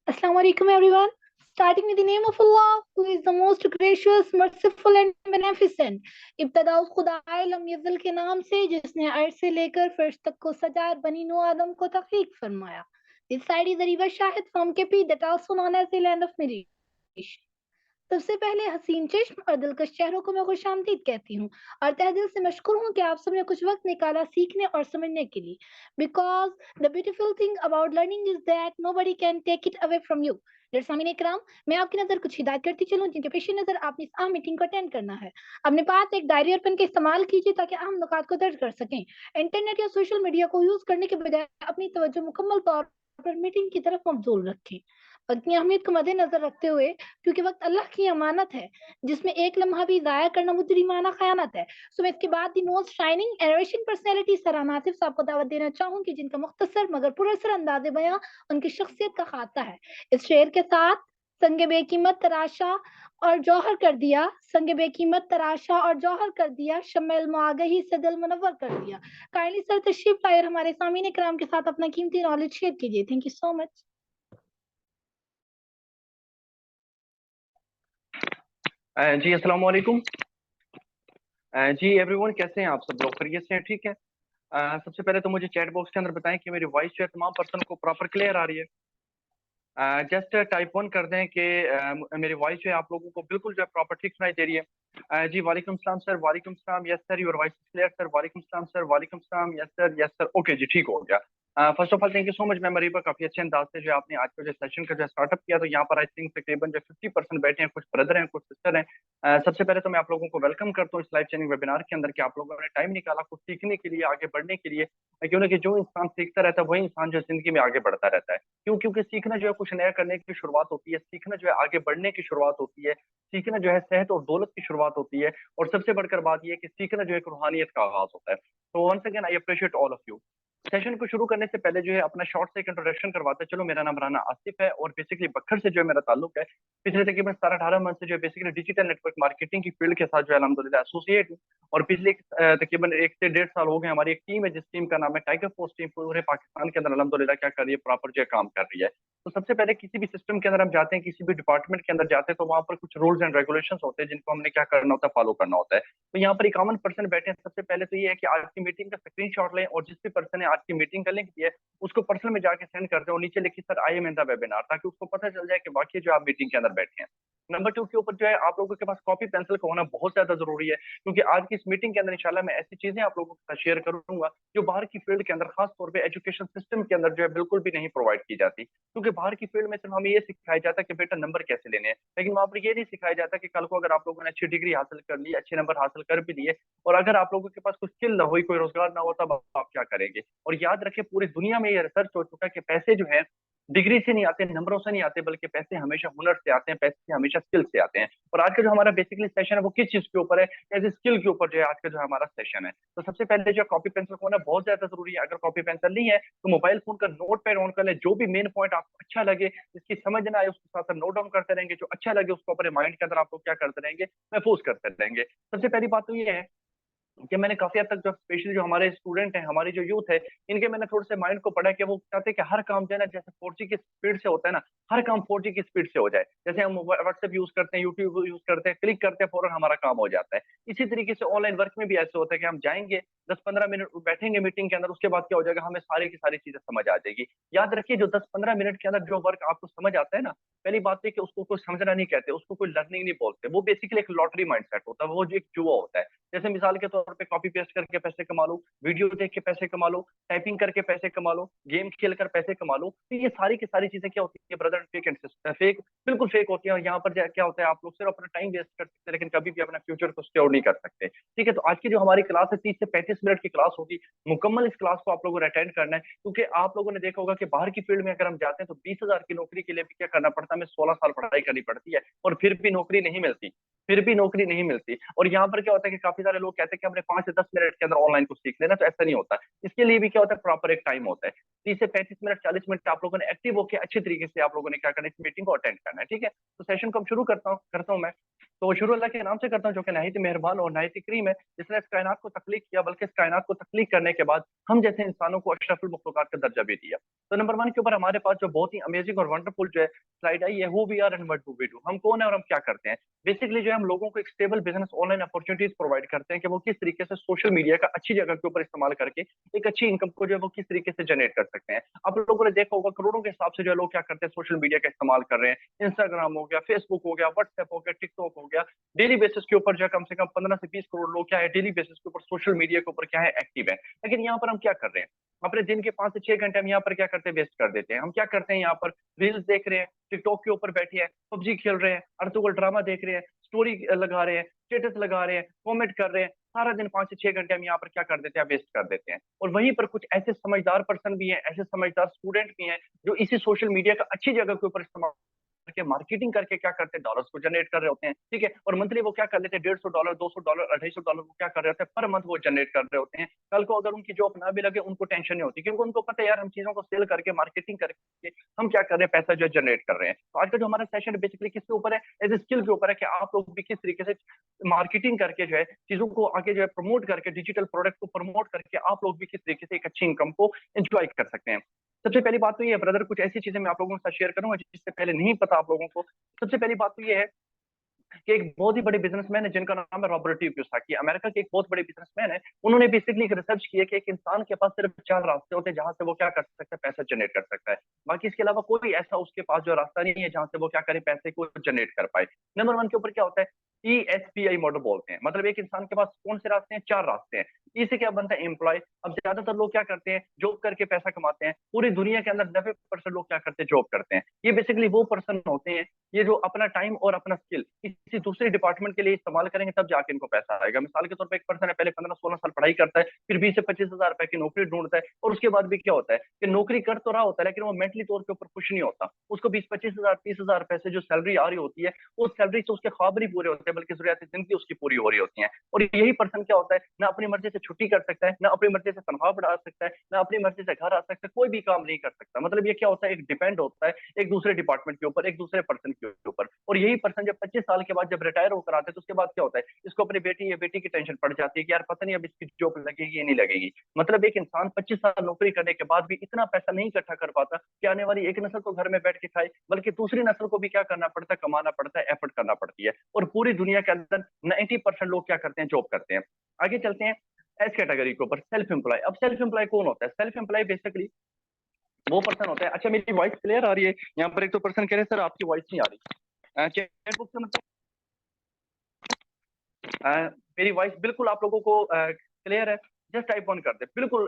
Assalamu alaikum everyone. Starting with the name of Allah, who is the most gracious, merciful and beneficent. इब्तदा उस खुदाए lump यज़ल के नाम से जिसने अर्श से लेकर फर्श तक को सजा और बनी नो आदम को तख्लीक फरमाया. This side is the river Shahid from Kepi that also known as the land of Mirish. सबसे पहले हसीन चश्म और दिलकश चेहरों को मैं खुशामदीद कहती हूँ और तहे दिल से मशकूर हूँ कि आप सबने कुछ वक्त निकाला सीखने और समझने के लिए. Because the beautiful thing about learning is that nobody can take it away from you. Sameen Ikram, मैं आपकी नजर कुछ हिदायत करती चलूं जिनके पेश नजर आपने इस अहम मीटिंग को अटेंड करना है. अपने पास एक डायरी और पेन का इस्तेमाल कीजिए ताकि अहम नुकात को दर्ज कर सकें. इंटरनेट या सोशल मीडिया को यूज करने के बजाय अपनी तवज्जो मुकम्मल तौर पर मीटिंग की तरफ मबजूल रखें. वक्त की अहमियत को मद्देनजर रखते हुए, क्योंकि वक्त अल्लाह की अमानत है जिसमें एक लम्हा भी ज़ाया करना मुजरिमाना खयानत है. सो मैं इसके बाद दी मोस्ट शाइनिंग एनरेशन पर्सनैलिटी सर नासिफ साहब को दावत देना चाहूंगी जिनका मुख्तसर मगर पुरअसर अंदाज़े बयां उनकी शख्सियत का खाता है. इस शेर के साथ संग बेकीमत तराशा और जौहर कर दिया, संग बेकीमत तराशा और जौहर कर दिया, शम्मेल मुआगही से दिल मुनव्वर कर दिया. काइंडली सर तशरीफ लाए, हमारे सामीन इकराम के साथ अपना कीमती नॉलेज शेयर कीजिए. Thank you so much. जी अस्सलाम वालेकुम। जी एवरीवन, कैसे हैं आप सब लोग? खैरियत से हैं? ठीक है। सबसे पहले तो मुझे चैट बॉक्स के अंदर बताएं कि मेरी वॉइस जो है तमाम पर्सन को प्रॉपर क्लियर आ रही है। जस्ट टाइप वन कर दें कि मेरी वॉइस जो है आप लोगों को बिल्कुल जो है प्रॉपर ठीक सुनाई दे रही है। जी वालेकुम सलाम सर, वालेकुम सलाम, yes sir, your voice is clear sir, वालेकुम सलाम सर, वालेकुम सलाम, yes sir, yes sir, okay जी, ठीक हो गया। First of all thank you so much ma'am Mariba, काफी अच्छे अंदाज से जो आपने आज का जो सेशन का जो स्टार्टअप किया। तो यहाँ पर आई थिंक तकरीबन जो 50% बैठे हैं, कुछ ब्रदर हैं, कुछ सिस्टर हैं। सबसे पहले तो मैं आप लोगों को वेलकम करता हूँ इस लाइव ट्रेनिंग वेबिनार के अंदर कि आप लोगों ने टाइम निकाला कुछ सीखने के लिए, आगे बढ़ने के लिए। क्यों ना कि जो इंसान सीखता रहता है वही इंसान जो जिंदगी में आगे बढ़ता रहता है। क्यों? क्योंकि सीखना जो है कुछ नया करने की शुरुआत होती है, सीखना जो है आगे बढ़ने की शुरुआत होती है, सीखना जो है सेहत और दौलत की शुरुआत होती है। और सबसे बढ़कर बात यह है कि सीखना जो है एक रूहानियत का आगाज होता है। तो once again I appreciate all of you. Session को शुरू करने से पहले जो है अपना शॉर्ट से एक इंट्रोडक्शन करवाते हैं। चलो, मेरा नाम राना आसिफ है और बेसिकली बखर से जो है मेरा ताल्लुक है। पिछले तकरीबन 17-18 मंथ से जो है बेसिकली डिजिटल नेटवर्क मार्केटिंग की फील्ड के साथ जो है अल्हम्दुलिल्लाह एसोसिएट हूँ। और पिछले तकरीबन 1 से 1.5 साल हो गए हमारी एक टीम है जिस टीम का नाम है टाइगर फोर्स टीम, पूरे पाकिस्तान के अंदर अल्हम्दुलिल्लाह क्या कर रही है, प्रॉपर जो है काम कर रही है। तो सबसे पहले किसी भी सिस्टम के अंदर हम जाते हैं, किसी भी डिपार्टमेंट के अंदर जाते हैं, तो वहां पर कुछ रूल्स एंड रेगुलेशंस होते हैं जिनको हमने क्या करना होता है, फॉलो करना होता है। तो यहाँ पर 51% बैठे हैं। सबसे पहले तो ये है कि आज की मीटिंग का स्क्रीनशॉट लें और जिस भी पर्सन ने आज की मीटिंग का लिंक दिया है उसको पर्सनल में जाके सेंड कर दें और नीचे लिखिए sir I am in the webinar, ताकि उसको पता चल जाए कि वाकई जो आप मीटिंग के अंदर बैठे हैं। नंबर 2 के ऊपर जो है आप लोगों के पास कॉपी पेंसिल का होना बहुत ज्यादा जरूरी है, क्योंकि आज की इस मीटिंग के अंदर इंशाल्लाह मैं ऐसी चीजें आप लोगों के साथ शेयर करूंगा जो बाहर की फील्ड के अंदर, खास तौर पे एजुकेशन सिस्टम के अंदर जो है बिल्कुल भी नहीं प्रोवाइड की जाती। क्योंकि बाहर की फील्ड में सिर्फ हमें ये सिखाया जाता है कि बेटा नंबर कैसे लेने हैं, लेकिन वहां पर ये नहीं सिखाया जाता कि कल को अगर आप लोगों ने अच्छी डिग्री हासिल कर ली, अच्छे नंबर हासिल कर भी लिए, और अगर आप लोगों के पास कोई स्किल ना हो, कोई रोजगार ना हो, तब आप क्या करेंगे। और याद रखें, पूरी दुनिया में ये रिसर्च हो चुका है कि पैसे जो है डिग्री से नहीं आते, नंबरों से नहीं आते, बल्कि पैसे हमेशा हुनर से आते हैं, पैसे हमेशा स्किल से आते हैं। और आज का जो हमारा बेसिकली सेशन है वो किस चीज के ऊपर है? एज ए स्किल के ऊपर जो है आज का जो हमारा सेशन है। तो सबसे पहले जो कॉपी पेंसिल होना बहुत ज्यादा जरूरी है। अगर कॉपी पेंसिल नहीं है तो मोबाइल फोन का नोट पैड ऑन कर ले, जो भी मेन पॉइंट आपको अच्छा लगे, जिसकी समझ ना आए उसके साथ साथ नोट डाउन करते रहेंगे, जो अच्छा लगे उसको अपने माइंड के अंदर आपको क्या करते रहेंगे, महफूज करते रहेंगे। सबसे पहली बात तो ये है कि मैंने काफी हद तक जो स्पेशली जो हमारे स्टूडेंट हैं, हमारी जो यूथ है, इनके मैंने थोड़े से माइंड को पढ़ा कि वो चाहते हैं कि हर काम जो है ना, जैसे 4G की स्पीड से होता है ना, हर काम 4G की स्पीड से हो जाए। जैसे हम व्हाट्सएप यूज करते हैं, यूट्यूब यूज करते हैं, क्लिक करते हैं, फौरन हमारा काम हो जाता है। इसी तरीके से ऑनलाइन वर्क में भी ऐसे होता है कि हम जाएंगे, 10-15 मिनट बैठेंगे मीटिंग के अंदर, उसके बाद क्या हो जाएगा, हमें सारी की सारी चीजें समझ आ जाएगी। याद रखिए, जो 10-15 मिनट के अंदर जो वर्क आपको समझ आता है ना, पहली बात है कि उसको कोई समझना नहीं कहते, उसको कोई लर्निंग नहीं बोलते। वो बेसिकली एक लॉटरी माइंडसेट होता है, वो जो एक जुआ होता है। जैसे मिसाल के तौर पे कॉपी पेस्ट करके पैसे कमा लो, वीडियो देख के पैसे कमा लो, टाइपिंग करके पैसे कमा लो, गेम खेल कर पैसे कमा लो, तो ये सारी की सारी चीजें क्या होती है ब्रदर, फेक एंड फेक, बिल्कुल फेक होती है। और यहाँ पर क्या होता है, आप लोग सिर्फ अपना टाइम वेस्ट कर सकते हैं, लेकिन कभी भी अपना फ्यूचर को सिक्योर नहीं कर सकते। ठीक है, तो आज की जो हमारी क्लास है 30 से 35 मिनट की क्लास होगी। मुकम्मल इस क्लास को आप लोगों ने अटेंड करना है, क्योंकि आप लोगों ने देखा होगा कि बाहर की फील्ड में अगर हम जाते हैं तो 20,000 की नौकरी के लिए भी क्या करना पड़ता है, हमें 16 साल पढ़ाई करनी पड़ती है, और फिर भी नौकरी नहीं मिलती, फिर भी नौकरी नहीं मिलती। और यहाँ पर क्या होता है कि काफी सारे लोग कहते हैं कि हमने 5 से 10 मिनट के अंदर ऑनलाइन कुछ सीख लेना, तो ऐसा नहीं होता। इसके लिए भी क्या होता है, प्रॉपर एक टाइम होता है। 30 से 35 मिनट, 40 मिनट आप लोगों ने एक्टिव होकर अच्छे तरीके से आप लोगों ने क्या करना है, इस मीटिंग को अटेंड करना है। ठीक है, तो सेशन को हम शुरू करता हूँ मैं। तो शुरू अल्लाह के नाम से करता हूँ जो कि नहायत ही मेहरबान और नहायत ही करीम है, जिसने इस कायनात को तख्लीक किया, बल्कि इस कायनात को तख्लीक करने के बाद हम जैसे इंसानों को अशरफुल मखलूकात का दर्जा भी दिया। तो नंबर 1 के ऊपर हमारे पास जो बहुत ही अमेजिंग और वंडरफुल जो है स्लाइड आई है, who we are and what do we do. हम कौन है और हम क्या करते हैं। बेसिकली जो है हम लोगों को एक stable business online opportunities provide करते हैं कि वो किस तरीके से सोशल मीडिया का अच्छी जगह के ऊपर इस्तेमाल करके एक अच्छी इनकम को जो है वो किस तरीके से जनरेट कर सकते हैं। आप लोगों ने देखा होगा करोड़ों के हिसाब से जो है लोग क्या करते हैं, सोशल मीडिया का इस्तेमाल कर रहे हैं। इंस्टाग्राम हो गया, फेसबुक हो गया, व्हाट्सएप हो गया, टिकटॉक हो गया। डेली बेसिस के ऊपर जो है कम से कम 15 से 20 करोड़ लोग क्या है डेली बेसिस के ऊपर सोशल मीडिया के ऊपर क्या है एक्टिव है। लेकिन यहाँ पर हम क्या कर रहे हैं, अपने दिन के 5 से 6 घंटे हम यहाँ पर क्या करते हैं, वेस्ट कर देते हैं। हम क्या करते हैं, यहाँ पर रील्स देख रहे हैं, टिकटॉक के ऊपर बैठे हैं, पबजी खेल रहे हैं, अर्तुगल ड्रामा देख रहे हैं, स्टोरी लगा रहे हैं, स्टेटस लगा रहे हैं, कमेंट कर रहे हैं। सारा दिन 5 से 6 घंटे हम यहाँ पर क्या कर देते हैं, वेस्ट कर देते हैं। और वहीं पर कुछ ऐसे समझदार पर्सन भी हैं, ऐसे समझदार स्टूडेंट भी हैं जो इसी सोशल मीडिया का अच्छी जगह के ऊपर इस्तेमाल करके मार्केटिंग करके क्या करते हैं, डॉलर्स को जनरेट कर रहे होते हैं। ठीक है, और मंथली वो क्या कर लेते हैं, $150, $200, $250 को क्या कर रहे होते हैं, पर मंथ वो जनरेट कर रहे होते हैं। कल को अगर उनकी जॉब ना भी लगे उनको टेंशन नहीं होती, क्योंकि उनको पता है यार हम चीजों को सेल करके मार्केटिंग करके हम क्या कर रहे हैं, पैसा जो जनरेट कर रहे हैं। तो आज का जो हमारा सेशन बेसिकली किसके ऊपर है, एज ए स्किल के ऊपर है कि आप लोग भी किस तरीके से मार्केटिंग करके जो है चीजों को आगे जो है प्रमोट करके, डिजिटल प्रोडक्ट को प्रमोट करके आप लोग भी किस तरीके से एक अच्छी इनकम को एंजॉय कर सकते हैं। सबसे पहली बात तो ये है ब्रदर, कुछ ऐसी चीजें मैं आप लोगों के साथ शेयर करूंगा जिससे पहले नहीं पता आप लोगों को। सबसे पहली बात तो ये है कि एक बहुत ही बड़े बिजनेसमैन है जिनका नाम है रॉबर्ट टी कियोसाकी, अमेरिका के एक बहुत बड़े बिजनेसमैन है। उन्होंने बेसिकली एक रिसर्च की है कि एक इंसान के पास सिर्फ 4 रास्ते होते हैं जहां से वो क्या कर सकता है, पैसा जनरेट कर सकता है। बाकी इसके अलावा कोई ऐसा उसके पास जो रास्ता नहीं है जहां से वो क्या करे, पैसे को जनरेट कर पाए। नंबर 1 के ऊपर क्या होता है, ESPI मॉडल बोलते हैं। मतलब एक इंसान के पास कौन से रास्ते हैं, 4 रास्ते हैं। ई से क्या बनता है, एम्प्लॉय। अब ज्यादातर लोग क्या करते हैं, जॉब करके पैसा कमाते हैं। पूरी दुनिया के अंदर 90% लोग क्या करते हैं, जॉब करते हैं। ये बेसिकली वो पर्सन होते हैं ये जो अपना टाइम और अपना स्किल किसी दूसरे डिपार्टमेंट के लिए इस्तेमाल करेंगे तब जाके इनको पैसा आएगा। मिसाल के तौर पर एक पर्सन है, पहले 15-16 साल पढ़ाई करता है, फिर 20 से 25 हजार रुपए की नौकरी ढूंढता है, और उसके बाद भी क्या होता है कि नौकरी कर तो रहा होता है लेकिन वो मेंटली तौर के ऊपर खुश नहीं होता। उसको 20-25 हजार 30 हजार रुपए से जो सैलरी आ रही होती है, उस सैलरी से उसके ख्वाब नहीं पूरे होते बल्कि जरूरियात जिंदगी उसकी पूरी हो रही होती है। और यही पर्सन क्या होता है, ना अपनी मर्जी से छुट्टी कर सकता है, ना अपनी मर्जी से तनख्वाह बढ़ा सकता है, ना अपनी मर्जी से घर आ सकता है, कोई भी काम नहीं कर सकता। मतलब ये क्या होता है, एक डिपेंड होता है एक दूसरे डिपार्टमेंट के ऊपर, एक दूसरे पर्सन के ऊपर। और यही पर्सन जब 25 साल के बाद जब रिटायर होकर आते हैं तो उसके बाद क्या होता है, इसको अपनी बेटी या बेटी की टेंशन पड़ जाती है कि यार पता नहीं अब इसकी जॉब लगेगी या नहीं लगेगी। मतलब एक इंसान 25 साल नौकरी करने के बाद भी इतना पैसा नहीं इकट्ठा कर पाता कि आने वाली एक नस्ल तो घर में बैठ के खाए, बल्कि दूसरी नस्ल को भी क्या करना पड़ता है, कमाना पड़ता है, एफर्ट करना पड़ती है। और पूरी दुनिया के अंदर 90% लोग क्या करते हैं, जॉब करते हैं। आगे चलते हैं एस कैटेगरी के ऊपर, सेल्फ एम्प्लॉय। अब सेल्फ एम्प्लॉय कौन होता है, सेल्फ एम्प्लॉय बेसिकली वो पर्सन होता है। अच्छा मेरी वॉइस क्लियर आ रही है, यहाँ पर एक तो पर्सन कह रहे हैं सर आपकी वॉइस नहीं आ रही। चैट बुक से मतलब मेरी वॉइस बिल्कुल आप लोगों को क्लियर है, जस्ट टाइप वन कर दे, बिल्कुल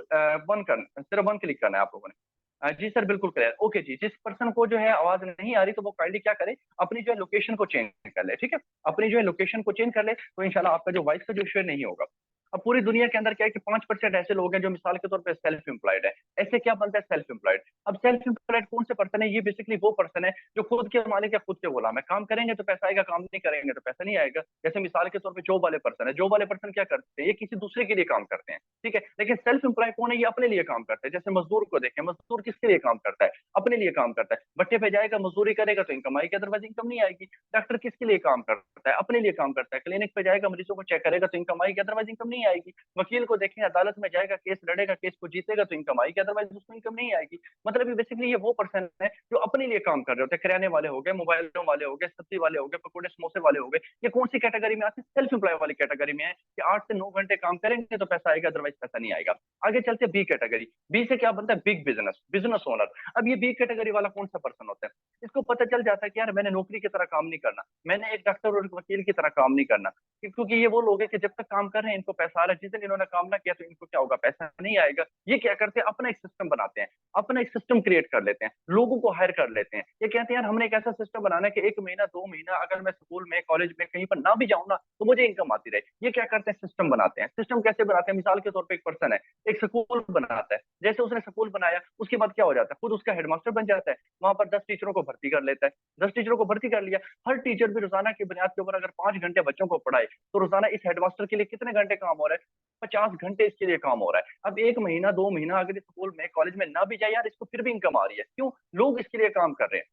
वन कर, सिर्फ वन क्लिक करना है आप लोगों ने। जी सर बिल्कुल क्लियर, ओके जी। जिस पर्सन को जो है आवाज नहीं आ रही तो वो काइंडली क्या करे, अपनी जो है लोकेशन को चेंज कर ले। ठीक है, अपनी जो है लोकेशन को चेंज कर ले तो इंशाल्लाह आपका जो वॉइस का जो इशू नहीं होगा। अब पूरी दुनिया के अंदर क्या है कि 5% ऐसे लोग हैं जो मिसाल के तौर पर सेल्फ एम्प्लॉयड है। ऐसे क्या बनता है सेल्फ एम्प्लॉयड। अब सेल्फ एम्प्लॉयड कौन से पर्सन है, ये बेसिकली वो पर्सन है जो खुद के मालिक या खुद के गुलाम है। काम करेंगे तो पैसा आएगा, काम नहीं करेंगे तो पैसा नहीं आएगा। जैसे मिसाल के तौर पे जॉब वाले पर्सन है, जॉब वाले पर्सन क्या करते हैं, ये किसी दूसरे के लिए काम करते हैं। ठीक है, लेकिन सेल्फ एम्प्लॉय कौन है, ये अपने लिए काम करते हैं। जैसे मजदूर को देखें, मजदूर किसके लिए काम करता है, अपने लिए काम करता है। भट्टे पे जाएगा, मजदूरी करेगा तो इनकम आएगी, अदरवाइज इनकम नहीं आएगी। डॉक्टर किसके लिए काम करता है, अपने लिए काम करता है। क्लिनिक पे जाएगा, मरीजों को चेक करेगा तो इनकम आएगी, अदरवाइज इनकम नहीं आएगी। वकील को देखें, अदालत में जाएगा, केस लड़ेगा, केस को जीतेगा तो इनकम आएगी, अदरवाइज उसको इनकम नहीं आएगी। मतलब बेसिकली ये वो पर्सन है जो अपने लिए काम कर रहे होते हैं। किराने वाले हो गए, मोबाइलों वाले हो गए, सब्जी वाले हो गए, पकौड़े समोसे वाले हो गए, ये कौन सी कैटेगरी में आते हैं, सेल्फ एम्प्लॉय वाली कैटेगरी में है कि 8 से 9 घंटे काम करेंगे तो पैसा आएगा, अदरवाइज पैसा नहीं आएगा। आगे चलते बी कैटेगरी। बी से क्या बनता है, बिग बिजनेस, बिजनेस ओनर। अब ये बी कैटेगरी वाला कौन सा पर्सन होता है, इसको पता चल जाता है कि यार मैंने नौकरी की तरह काम नहीं करना, मैंने एक डॉक्टर और एक वकील की तरह काम नहीं करना। क्योंकि ये वो लोग हैं कि जब तक काम कर रहे हैं इनको पैसा आ रहा है, जिस दिन इन्होंने काम ना किया तो इनको क्या होगा, पैसा नहीं आएगा। ये क्या करते हैं, अपना एक सिस्टम बनाते हैं, अपना एक सिस्टम क्रिएट कर लेते हैं, लोगों को हायर कर लेते हैं। ये कहते हैं यार हमने एक ऐसा सिस्टम बनाना है कि 1 महीना 2 महीना अगर मैं स्कूल में कॉलेज में कहीं पर ना भी जाऊँ ना तो मुझे इनकम आती रहे। ये क्या करते हैं, सिस्टम बनाते हैं। सिस्टम कैसे बनाते हैं, मिसाल के तौर पर एक पर्सन है, एक स्कूल बनाता है। जैसे उसने स्कूल बनाया उसके बाद क्या हो जाता है, खुद उसका हेडमास्टर बन जाता है, वहां पर 10 टीचरों को भर्ती कर लेता है। 10 टीचरों को भर्ती कर लिया, हर टीचर भी रोजाना की बुनियाद के ऊपर अगर 5 घंटे बच्चों को पढ़ाए तो रोजाना इस हेडमास्टर के लिए कितने घंटे काम हो रहा है, 50 घंटे इसके लिए काम हो रहा है। अब 1 महीना 2 महीना अगर इस स्कूल में कॉलेज में ना भी जाए यार, इसको फिर भी इनकम आ रही है। क्यों, लोग इसके लिए काम कर रहे हैं।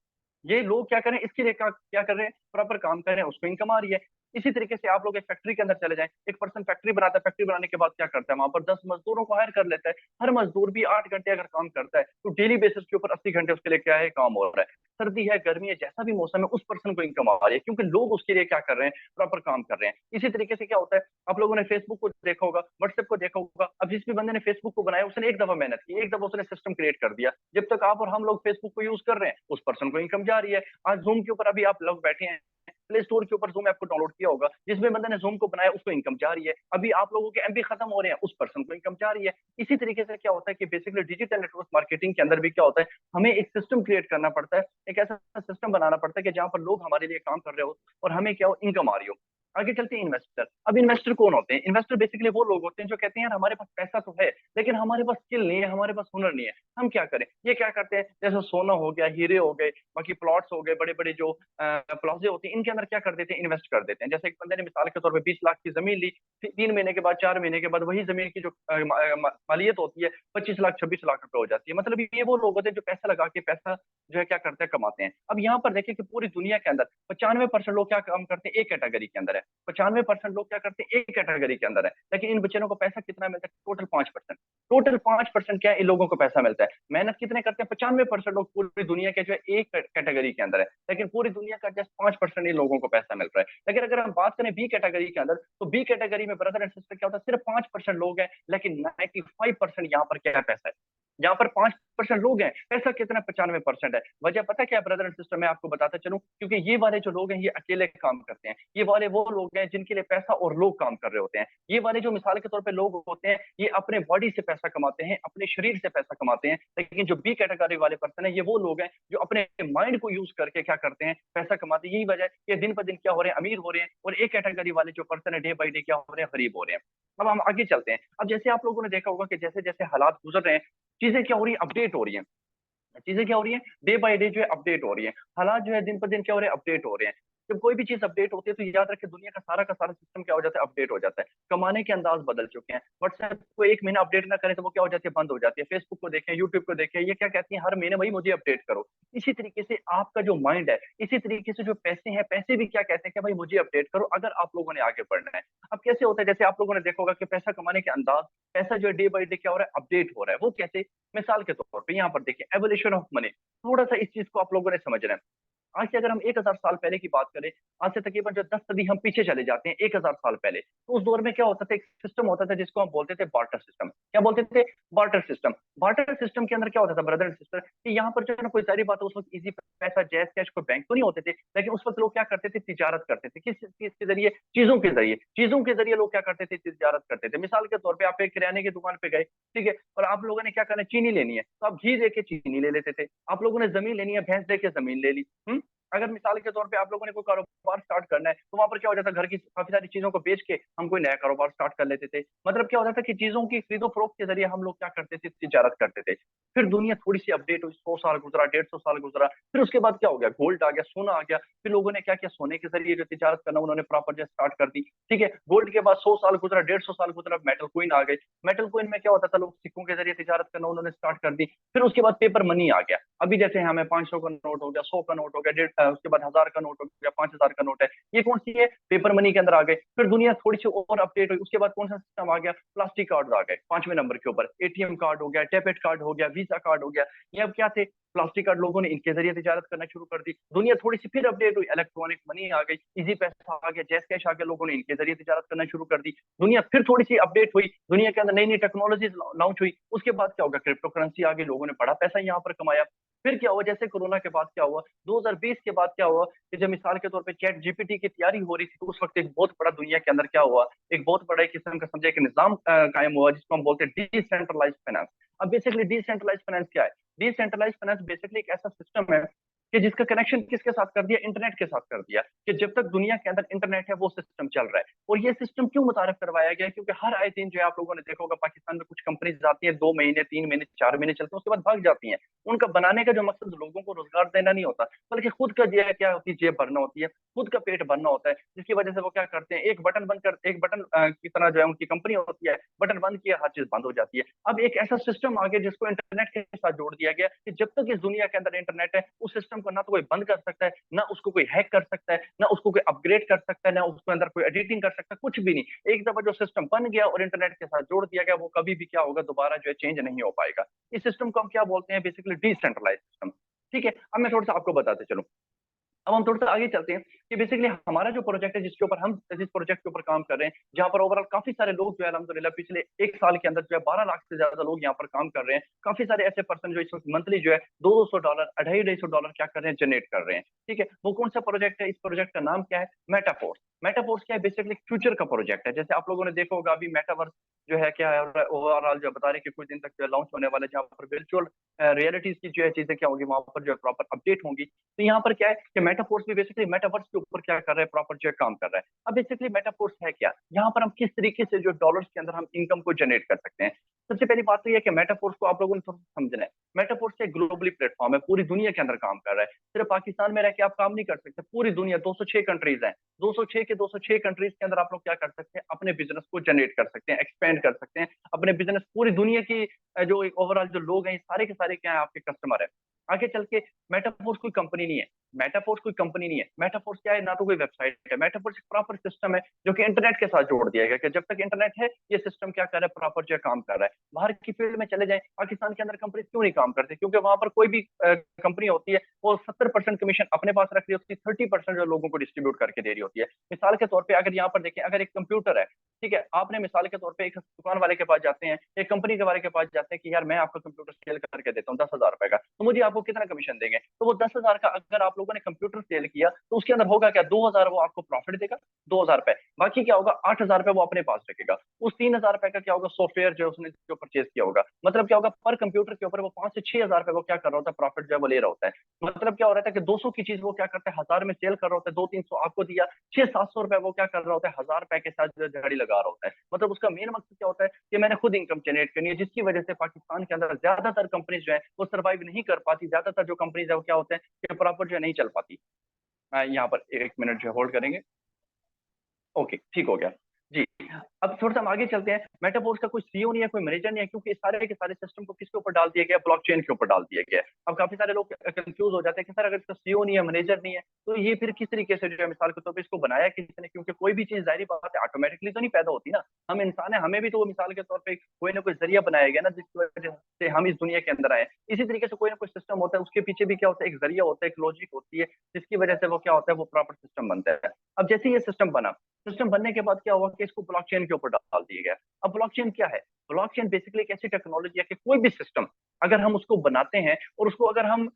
ये लोग क्या करें, इसके लिए क्या कर रहे हैं, प्रॉपर काम कर रहे हैं, उसको इनकम आ रही है। इसी तरीके से आप लोग एक फैक्ट्री के अंदर चले जाएं, एक पर्सन फैक्ट्री बनाता है, फैक्ट्री बनाने के बाद क्या करता है, वहां पर 10 मजदूरों को हायर कर लेता है। हर मजदूर भी 8 घंटे अगर काम करता है तो डेली बेसिस के ऊपर 80 घंटे उसके लिए क्या है, काम हो रहा है। सर्दी है, गर्मी है, जैसा भी मौसम है, उस पर्सन को इनकम आ रही है, क्योंकि लोग उसके लिए क्या कर रहे हैं, प्रॉपर काम कर रहे हैं। इसी तरीके से क्या होता है, आप लोगों ने फेसबुक को देखा होगा, व्हाट्सएप को देखा होगा। अब जिस भी बंदे ने फेसबुक को बनाया उसने एक दफा मेहनत की, एक दफा उसने सिस्टम क्रिएट कर दिया। जब तक आप और हम लोग फेसबुक को यूज कर रहे हैं उस पर्सन को इनकम जा रही है। आज जूम के ऊपर अभी आप लोग बैठे हैं, प्ले स्टोर के ऊपर जूम ऐप को डाउनलोड किया होगा, जिस भी बंदे ने जूम को बनाया उसको इनकम जा रही है। अभी आप लोगों के एमबी खत्म हो रहे हैं, उस पर्सन को इनकम जा रही है। इसी तरीके से क्या होता है कि बेसिकली डिजिटल नेटवर्क मार्केटिंग के अंदर भी क्या होता है, हमें एक सिस्टम क्रिएट करना पड़ता है, एक ऐसा सिस्टम बनाना पड़ता है कि जहां पर लोग हमारे लिए काम कर रहे हो और हमें क्या हो, इनकम आ रही हो। आगे चलते हैं इन्वेस्टर। अब इन्वेस्टर कौन होते हैं? इन्वेस्टर बेसिकली वो लोग होते हैं जो कहते हैं यार हमारे पास पैसा तो है लेकिन हमारे पास स्किल नहीं है, हमारे पास हुनर नहीं है, हम क्या करें। ये क्या करते हैं, जैसे सोना हो गया, हीरे हो गए, बाकी प्लॉट्स हो गए, बड़े बड़े जो प्लॉजे होती है, इनके अंदर क्या कर देते हैं, इन्वेस्ट कर देते हैं। जैसे एक बंदे ने मिसाल के तौर पर 20 लाख की जमीन ली, 3 महीने के बाद, 4 महीने के बाद वही जमीन की जो मालियत होती है 25 लाख 26 लाख रुपए हो जाती है। मतलब ये वो लोग होते हैं जो पैसा लगा के पैसा जो है क्या करते हैं, कमाते हैं। अब यहाँ पर देखिए कि पूरी दुनिया के अंदर 95% लोग क्या काम करते हैं, एक कैटेगरी के अंदर है। 95% लोग क्या करते हैं, एक कैटेगरी के अंदर है। लेकिन इन बेचारों को पैसा कितना मिलता है, टोटल 5%। टोटल 5% क्या है, इन लोगों को पैसा मिलता है। मेहनत कितने करते हैं, 95% लोग पूरी दुनिया के जो है एक कैटेगरी के अंदर है, लेकिन पूरी दुनिया का जस्ट 5% इन लोगों को पैसा मिल रहा है। लेकिन अगर हम बात करें बी कैटेगरी के अंदर, तो बी कैटेगरी में ब्रदर एंड सिस्टर क्या होता है, सिर्फ 5% लोग हैं, लेकिन 95% यहाँ पर क्या है, पैसा है। यहाँ पर 5% लोग हैं, पैसा कितना, 95% है। वजह पता क्या है ब्रदर एंड सिस्टर, मैं आपको बताता चलूं, क्योंकि ये वाले जो लोग हैं ये अकेले काम करते हैं। ये वाले वो लोग हैं जिनके लिए पैसा और लोग काम कर रहे होते हैं। ये वाले जो मिसाल के तौर पे लोग होते हैं, ये अपने बॉडी से पैसा कमाते हैं, अपने शरीर से पैसा कमाते हैं। लेकिन जो बी कैटेगरी वाले पर्सन है, ये वो लोग हैं जो अपने माइंड को यूज करके क्या करते हैं, पैसा कमाते हैं। यही वजह है कि दिन ब दिन क्या हो रहे हैं, अमीर हो रहे हैं, और एक कैटेगरी वाले जो पर्सन है डे बाई डे क्या हो रहे हैं, गरीब हो रहे हैं। अब हम आगे चलते हैं। अब जैसे आप लोगों ने देखा होगा कि जैसे जैसे हालात गुजर रहे हैं, चीजें क्या हो रही है, अपडेट हो रही है। चीजें क्या हो रही है, डे बाय डे जो है अपडेट हो रही है। हालात जो है दिन पर दिन क्या हो रहे हैं, अपडेट हो रहे हैं। जब कोई भी चीज अपडेट होती है तो याद रखें दुनिया का सारा सिस्टम क्या हो जाता है, अपडेट हो जाता है। कमाने के अंदाज बदल चुके हैं। व्हाट्सएप को एक महीना अपडेट ना करें तो वो क्या हो जाती है, बंद हो जाती है। फेसबुक को देखें, यूट्यूब को देखें, ये क्या कहती है, हर महीने वही मुझे अपडेट करो। इसी तरीके से आपका जो माइंड है, इसी तरीके से जो पैसे हैं, पैसे भी क्या कहते हैं कि भाई मुझे अपडेट करो अगर आप लोगों ने आगे बढ़ना है। अब कैसे होता है, जैसे आप लोगों ने देखा होगा कि पैसा कमाने के अंदाज, पैसा जो है डे बाई डे क्या हो रहा है, अपडेट हो रहा है। वो कैसे, मिसाल के तौर पर यहाँ पर देखिए, एवोल्यूशन ऑफ मनी। थोड़ा सा इस चीज को आप लोगों ने समझना है। आज से अगर हम 1000 साल पहले की बात करें, आज से तकरीबन जो 10 सदी हम पीछे चले जाते हैं, 1000 साल पहले, तो उस दौर में क्या होता था, एक सिस्टम होता था जिसको हम बोलते थे बार्टर सिस्टम। क्या बोलते थे, बार्टर सिस्टम। बार्टर सिस्टम के अंदर क्या होता था ब्रदर एंड सिस्टर, कि यहाँ पर जो है ना, कोई सारी बात है, उस वक्त इजी पैसा, जैस कैश, कोई बैंक तो नहीं होते थे, लेकिन उस वक्त लोग क्या करते थे, तिजारत करते थे। किस चीज के जरिए, चीजों के जरिए। चीजों के जरिए लोग क्या करते थे, तिजारत करते थे। मिसाल के तौर पर आप एक किराने की दुकान पे गए, ठीक है, और आप लोगों ने क्या करना है, चीनी लेनी है, तो आप घी देके चीनी ले लेते थे। आप लोगों ने जमीन लेनी है, भैंस देके जमीन ले ली। अगर मिसाल के तौर पे आप लोगों ने कोई कारोबार स्टार्ट करना है तो वहां पर क्या हो जाता है, घर की काफी सारी चीजों को बेच के हम कोई नया कारोबार स्टार्ट कर लेते थे। मतलब क्या होता था कि चीजों की खरीदो फरोख्त के जरिए हम लोग क्या करते थे, तिजारत करते थे। फिर दुनिया थोड़ी सी अपडेट हुई, 100 साल गुजरा, 150 साल गुजरा, फिर उसके बाद क्या हो गया, गोल्ड आ गया, सोना आ गया। फिर लोगों ने क्या किया, सोने के जरिए जो तिजारत करना उन्होंने प्रॉपर जो स्टार्ट कर दी। ठीक है, गोल्ड के बाद 100 साल गुजरा, 150 साल गुजरा, मेटल कोइन आ गए। मेटल कोइन में क्या होता था, लोग सिक्कों के जरिए तिजारत करना उन्होंने स्टार्ट कर दी। फिर उसके बाद पेपर मनी आ गया। अभी जैसे हमें 500 का नोट हो गया, 100 का नोट हो गया, उसके बाद 1000 का नोट हो गया, 5000 का नोट है। ये कौन सी है, पेपर मनी के अंदर आ गए। फिर दुनिया थोड़ी सी और अपडेट हुई, उसके बाद कौन सा सिस्टम आ गया, प्लास्टिक कार्ड आ गए, 5वें नंबर के ऊपर। एटीएम कार्ड हो गया, डेबिट कार्ड हो गया, वीजा कार्ड हो गया। ये अब क्या थे, प्लास्टिक कार्ड। लोगों ने इनके जरिए तिजारत करना शुरू कर दी। दुनिया थोड़ी सी फिर अपडेट हुई, इलेक्ट्रॉनिक मनी आ गई, इजी पैसा आ गया, जैस कैश आ गया। लोगों ने इनके जरिए तिजारत करना शुरू कर दी। दुनिया फिर थोड़ी सी अपडेट हुई, दुनिया के अंदर नई नई टेक्नोलॉजी लॉन्च हुई। उसके बाद क्या होगा, क्रिप्टो करेंसी आ गई, लोगों ने बड़ा पैसा यहाँ पर कमाया। फिर क्या हुआ, जैसे कोरोना के बाद क्या हुआ, 2020 के बाद क्या हुआ, कि जब मिसाल के तौर पे चैट जीपीटी की तैयारी हो रही थी, तो उस वक्त एक बहुत बड़ा दुनिया के अंदर क्या हुआ, एक बहुत बड़ा एक किस्म का समझे एक निजाम कायम हुआ, जिसको हम बोलते हैं डिसेंट्रलाइज फाइनेंस। अब बेसिकली डिसेंट्रलाइज फाइनेंस क्या है, डिसेंट्रलाइज फाइनेंस बेसिकली एक ऐसा सिस्टम है कि जिसका कनेक्शन किसके साथ कर दिया, इंटरनेट के साथ कर दिया। कि जब तक दुनिया के अंदर इंटरनेट है वो सिस्टम चल रहा है। और ये सिस्टम क्यों मुतारफ करवाया गया है, क्योंकि हर आए दिन जो है आप लोगों ने देखा होगा, पाकिस्तान में कुछ कंपनीज आती है, 2 महीने 3 महीने 4 महीने चलते हैं, उसके बाद भाग जाती हैं। उनका बनाने का जो मकसद लोगों को रोजगार देना नहीं होता, बल्कि खुद का जो है क्या होती है, जेब भरना होती है, खुद का पेट भरना होता है। जिसकी वजह से वो क्या करते हैं, एक बटन बंद कर, एक बटन की तरह जो है उनकी कंपनी होती है, बटन बंद किया हर चीज बंद हो जाती है। अब एक ऐसा सिस्टम आ गया जिसको इंटरनेट के साथ जोड़ दिया गया, कि जब तक इस दुनिया के अंदर इंटरनेट है उस सिस्टम सिस्टम को ना तो कोई बंद कर सकता है, ना उसको कोई हैक कर सकता है, ना उसको कोई अपग्रेड कर सकता है, ना उसके अंदर कोई एडिटिंग कर सकता है, कुछ भी नहीं। एक दफा जो सिस्टम बन गया और इंटरनेट के साथ जोड़ दिया गया, वो कभी भी क्या होगा, दोबारा जो है चेंज नहीं हो पाएगा। इस सिस्टम को हम क्या बोलते हैं, बेसिकली डिसेंट्रलाइज सिस्टम। ठीक है, अब मैं थोड़ा सा आपको बताते चलूं। अब हम थोड़ा सा आगे चलते हैं कि बेसिकली हमारा जो प्रोजेक्ट है, जिसके ऊपर हम जिस प्रोजेक्ट के ऊपर काम कर रहे हैं, जहां पर ओवरऑल काफी सारे लोग जो है अल्हम्दुलिल्लाह पिछले एक साल के अंदर जो है 12 लाख से ज्यादा लोग यहाँ पर काम कर रहे हैं। काफी सारे ऐसे पर्सन जो इस वक्त मंथली जो है $200 $250 क्या कर रहे हैं, जनरेट कर रहे हैं। ठीक है, वो कौन सा प्रोजेक्ट है, इस प्रोजेक्ट का नाम क्या है, मेटाफोर्स। मेटाफोर्स क्या है, बेसिकली फ्यूचर का प्रोजेक्ट है। जैसे आप लोगों ने देखा होगा अभी मेटावर्स जो है क्या है, ओवरऑल जो बता रहे हैं कि कुछ दिन तक जो है लॉन्च होने वाला है, जहाँ पर वर्चुअल रियलिटीज की जो है चीजें क्या होगी, वहां पर जो है प्रॉपर अपडेट होंगी। तो यहाँ पर क्या है कि मेटाफोर्स भी बेसिकली मेटावर्स के ऊपर क्या कर रहा है, प्रॉपर जो है काम कर रहा है। अब बेसिकली मेटाफोर्स है क्या, यहाँ पर हम किस तरीके से जो डॉलर्स के अंदर हम इनकम को जनरेट कर सकते हैं। सबसे पहली बात तो यह है कि मेटाफोर्स को आप लोगों ने थोड़ा सा समझना है। मेटाफोर्स एक ग्लोबली प्लेटफॉर्म है, पूरी दुनिया के अंदर काम कर रहा है। सिर्फ पाकिस्तान में रह के आप काम नहीं कर सकते, पूरी दुनिया 206 कंट्रीज हैं। 206 के 206 कंट्रीज के अंदर आप लोग क्या कर सकते हैं, अपने बिजनेस को जनरेट कर सकते हैं, एक्सपेंड कर सकते हैं अपने बिजनेस। पूरी दुनिया की जो ओवरऑल जो लोग हैं, ये सारे के सारे क्या है, आपके कस्टमर है। आगे चल के मेटाफोर्स कोई कंपनी नहीं है। मेटाफोर्स कोई कंपनी नहीं है। मेटाफोर्स क्या है, ना तो कोई वेबसाइट है। मेटाफोर्स एक प्रॉपर सिस्टम है जो कि इंटरनेट के साथ जोड़ दिया गया, कि जब तक इंटरनेट है ये सिस्टम क्या कर रहा है, प्रॉपर जो है काम कर रहा है। बाहर की फील्ड में चले जाएं, पाकिस्तान के अंदर कंपनी क्यों नहीं काम करती, क्योंकि वहां पर कोई भी कंपनी होती है, वो 70% कमीशन अपने पास रख रही होती है, 30% जो लोगों को डिस्ट्रीब्यूट करके दे रही होती है। मिसाल के तौर पर अगर यहाँ पर देखें, अगर एक कंप्यूटर है, ठीक है, आपने मिसाल के तौर पर एक दुकान वाले के पास जाते हैं, एक कंपनी के वाले के पास जाते हैं कि यार मैं आपका कंप्यूटर सेल करके देता हूँ 10,000 रुपए का, तो मुझे आपको कितना कमीशन देंगे। तो वो 10,000 का अगर आप लोगों ने कंप्यूटर सेल किया, तो उसके अंदर होगा क्या, 2,000 वो आपको प्रॉफिट देगा, 2,000 रुपए। बाकी क्या होगा, 8,000 रुपए वो अपने पास रखेगा। उस 3,000 रुपए का क्या होगा, सॉफ्टवेयर जो उसने जो परचेज किया होगा। मतलब क्या होगा, पर कंप्यूटर के ऊपर वो 5 से 6 हजार रुपए वो क्या कर रहा होता है, प्रॉफिट जो है वो ले रहा होता है। मतलब क्या हो रहा था कि 200 की चीज वो क्या करता है, 1,000 में सेल कर रहा होता है, 200-300 आपको दिया, 600-700 रुपए वो क्या कर रहा होता है, 1,000 रुपए के साथ जो झाड़ी लगा रहा होता है। मतलब उसका मेन मकसद क्या होता है कि मैंने खुद इनकम जनरेट करनी है, जिसकी वजह से पाकिस्तान के अंदर ज्यादातर कंपनीज जो है वो सर्वाइव नहीं कर पाती। ज्यादातर जो कंपनीज है वो क्या होते हैं कि प्रॉपर जो है नहीं चल पाती। यहाँ पर एक मिनट जो होल्ड करेंगे। ओके, ठीक हो गया जी। अब थोड़ा सा हम आगे चलते हैं। मेटाफोर्स का कोई सीईओ नहीं है, कोई मैनेजर नहीं है, क्योंकि इस सारे के सारे सिस्टम को किसके ऊपर डाल दिया गया, ब्लॉकचेन के ऊपर डाल दिया गया है। अब काफी सारे लोग कंफ्यूज हो जाते हैं कि सर अगर इसका सीईओ नहीं है, मैनेजर नहीं है, तो ये फिर किस तरीके से जो है, मिसाल के तौर पर इसको बनाया किसने, क्योंकि कोई भी चीज जाहिर बात है ऑटोमेटिकली तो नहीं पैदा होती ना। हम इंसान है, हमें भी तो मिसाल के तौर पर कोई ना कोई जरिया बनाया गया ना, जिसकी वजह से हम इस दुनिया के अंदर आए। इसी तरीके से कोई ना कोई सिस्टम होता है, उसके पीछे भी क्या होता है, एक जरिया होता है, एक लॉजिक होती है, जिसकी वजह से वो क्या होता है, वो प्रॉपर सिस्टम बनता है। अब जैसे ये सिस्टम बना, सिस्टम बनने के बाद क्या हुआ कि इसको ब्लॉकचेन के ऊपर डाल दिया गया। अब ब्लॉकचेन क्या है, ब्लॉकचेन बेसिकली एक ऐसी टेक्नोलॉजी है कि कोई भी सिस्टम अगर हम उसको बनाते हैं और उसको अगर हम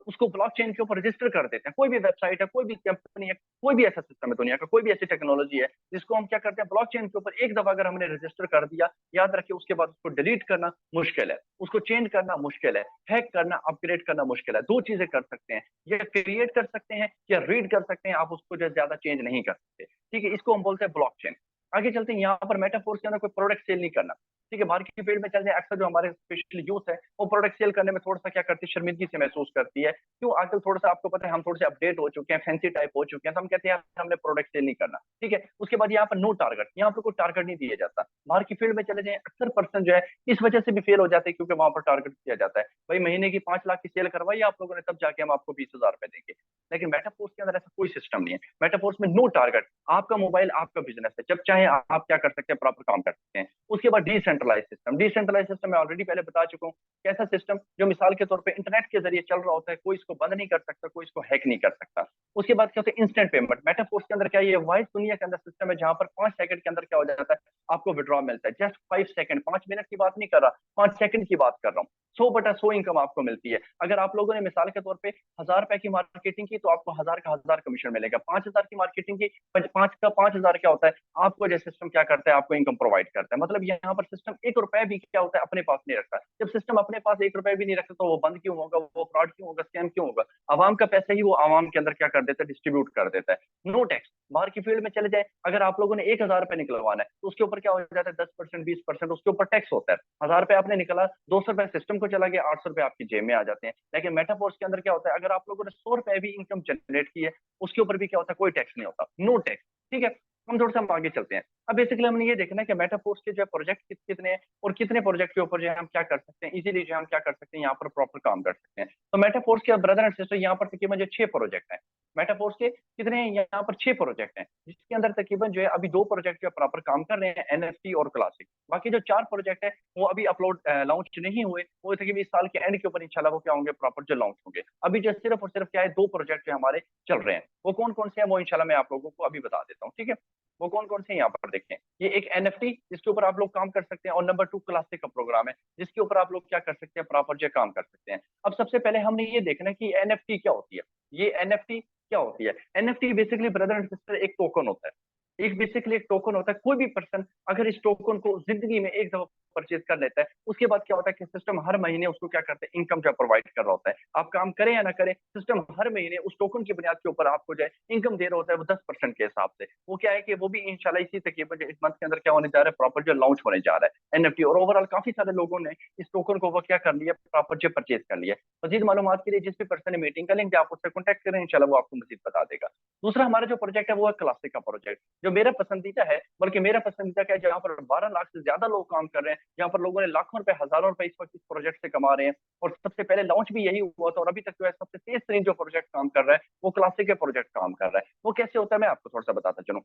उसको ब्लॉकचेन के ऊपर रजिस्टर कर देते हैं, कोई भी वेबसाइट है, कोई भी कंपनी है, कोई भी ऐसा सिस्टम है दुनिया का, कोई भी ऐसी टेक्नोलॉजी है जिसको हम क्या करते हैं, ब्लॉकचेन के ऊपर एक दफा अगर हमने रजिस्टर कर दिया, याद रखिए उसके बाद उसको डिलीट करना मुश्किल है, उसको चेंज करना मुश्किल है, हैक करना, अपग्रेड करना मुश्किल है। दो चीजें कर सकते हैं, या क्रिएट कर सकते हैं या रीड कर सकते हैं, आप उसको जो ज्यादा चेंज नहीं कर सकते। ठीक है, इसको हम बोलते हैं ब्लॉकचेन। आगे चलते हैं, यहाँ पर मेटाफोर्स के अंदर कोई प्रोडक्ट सेल नहीं करना। ठीक है, बाहर की फील्ड में चल जाए, अक्सर जो हमारे स्पेशली यूथ है, वो प्रोडक्ट सेल करने में थोड़ा सा क्या करती है, शर्मिंदगी से महसूस करती है। क्यों, आजकल थोड़ा सा आपको पता है हम थोड़े से अपडेट हो चुके हैं, फैंसी टाइप हो चुके हैं, तो हम कहते हैं यार हमने प्रोडक्ट सेल नहीं करना। ठीक है, उसके बाद यहाँ पर नो टारगेट, यहाँ पर कोई टारगेट नहीं दिया जाता। बाहर की फील्ड में चले जाए, अक्सर पर्सन जो है इस वजह से भी फेल हो जाते हैं, क्योंकि वहां पर टारगेट दिया जाता है, भाई महीने की 5 लाख की सेल करवाई आप लोगों ने, तब जाके हम आपको 20,000 रुपए देंगे। लेकिन मेटाफोर्स के अंदर ऐसा कोई सिस्टम नहीं है। मेटाफोर्स में नो टारगेट, आपका मोबाइल आपका बिजनेस है, जब चाहे आप क्या कर सकते हैं, प्रॉपर काम कर सकते हैं। उसके बाद डिसेंट्रलाइज सिस्टम। डिसेंट्रलाइज सिस्टम मैं ऑलरेडी पहले बता चुका हूँ, कैसा सिस्टम, जो मिसाल के तौर पे इंटरनेट के जरिए चल रहा होता है, कोई इसको बंद नहीं कर सकता, कोई इसको हैक नहीं कर सकता। उसके बाद क्या होता है, इंस्टेंट पेमेंट। मेटाफोर्स के अंदर क्या है, ये वाइड दुनिया के अंदर सिस्टम है, जहां पर 5 सेकंड के अंदर क्या हो जाता है, आपको विड्रॉ मिलता है। जस्ट 5 सेकंड, 5 मिनट की बात नहीं कर रहा, 5 सेकंड की बात कर रहा हूँ। 100/100 इनकम आपको मिलती है। अगर आप लोगों ने मिसाल के तौर पे 1,000 रुपए की मार्केटिंग की, तो आपको 1,000 का 1,000 कमीशन मिलेगा। 5,000 की मार्केटिंग की, 5 का 5,000 क्या होता है, आपको जो सिस्टम क्या करता है, आपको इनकम प्रोवाइड करता है। मतलब यहाँ पर सिस्टम 1 रुपए भी क्या होता है, अपने पास नहीं रखता। जब सिस्टम अपने पास 1 रुपए भी नहीं रखता, तो वो बंद क्यों होगा, वो फ्रॉड क्यों होगा, स्कैम क्यों होगा। आवाम का पैसा ही वो आवाम के अंदर क्या कर देता है, डिस्ट्रीब्यूट कर देता है। No tax. बाहर की फील्ड में चले जाए, अगर आप लोगों ने 1,000 रुपए निकलवाना है, तो उसके ऊपर क्या हो जाता है, 10%, 20% उसके ऊपर टैक्स होता है। 1,000 रुपए आपने निकला, 200 रुपए सिस्टम को चला गया, 800 रुपए आपकी जेब में आ जाते हैं। लेकिन मेटाफोर्स के अंदर क्या होता है, अगर आप लोगों ने 100 रुपए भी इनकम जनरेट की है, उसके ऊपर भी क्या होता है, कोई टैक्स नहीं होता, नो टैक्स। ठीक है, हम थोड़ा सा हम आगे चलते हैं। अब बेसिकली हमने ये देखना है कि मेटाफोर्स के जो है प्रोजेक्ट कितने हैं और कितने प्रोजेक्ट के ऊपर जो है हम क्या कर सकते हैं, इजीली जो है हम क्या कर सकते हैं यहाँ पर प्रॉपर काम कर सकते हैं। तो मेटाफोर्स के ब्रदर एंड सिस्टर यहाँ पर तकरीबन जो 6 प्रोजेक्ट हैं। मेटाफोर्स के कितने हैं यहाँ पर? 6 प्रोजेक्ट हैं, जिसके अंदर तकरीबन जो है अभी 2 प्रोजेक्ट जो है प्रॉपर काम कर रहे हैं, एनएफटी और क्लासिक। बाकी जो 4 प्रोजेक्ट है वो अभी अपलोड लॉन्च नहीं हुए, वो तकरीबन इस साल के एंड के ऊपर इंशाल्लाह वो क्या होंगे, प्रॉपर जो लॉन्च होंगे। अभी जो सिर्फ और सिर्फ क्या है, 2 प्रोजेक्ट जो हमारे चल रहे हैं। वो कौन कौन से हैं वो इंशाल्लाह मैं आप लोगों को अभी बता देता हूँ, ठीक है। वो कौन कौन से हैं यहाँ पर देखें। ये एक एनएफटी जिसके ऊपर आप लोग काम कर सकते हैं, और नंबर 2 क्लासिक का प्रोग्राम है जिसके ऊपर आप लोग क्या कर सकते हैं, प्रॉपर जो काम कर सकते हैं। अब सबसे पहले हमने ये देखना है कि एनएफटी क्या होती है। ये एनएफटी क्या होती है? NFT basically brother and sister एक टोकन होता है। एक बेसिकली एक टोकन होता है। कोई भी पर्सन अगर इस टोकन को जिंदगी में एक दफा परचेज कर लेता है, उसके बाद क्या होता है कि सिस्टम हर महीने उसको क्या करता है, इनकम जो प्रोवाइड कर रहा होता है। आप काम करें या ना करें, सिस्टम हर महीने उस टोकन की बुनियाद के ऊपर आपको जो है इनकम दे रहा होता है, वो 10% के हिसाब से। वो क्या है कि वो भी इंशाल्लाह इसी तकरीबन इस मंथ के अंदर क्या होने जा रहा है, प्रॉपर जो लॉन्च होने जा रहा है एनएफटी। और ओवरऑल काफी सारे लोगों ने इस टोकन को वो क्या कर लिया, प्रॉपर जो परचेज कर लिया। मजीद मालूमात के लिए जिस भी पर्सन ने मीटिंग का लिंक आप उससे कॉन्टैक्ट करें, इंशाल्लाह वो आपको मजीद बता देगा। दूसरा हमारा जो प्रोजेक्ट है वो है क्लासिक का प्रोजेक्ट, जो मेरा पसंदीदा है। बल्कि मेरा पसंदीदा क्या है, जहाँ पर 12 लाख से ज्यादा लोग काम कर रहे हैं, जहाँ पर लोगों ने लाखों रुपए, हजारों रुपए इस वक्त इस प्रोजेक्ट से कमा रहे हैं। और सबसे पहले लॉन्च भी यही हुआ था, और अभी तक जो है सबसे तेज तरीन जो प्रोजेक्ट काम कर रहा है वो क्लासिक के प्रोजेक्ट काम कर रहा है। वो कैसे होता है मैं आपको थोड़ा सा बताता चलूँ।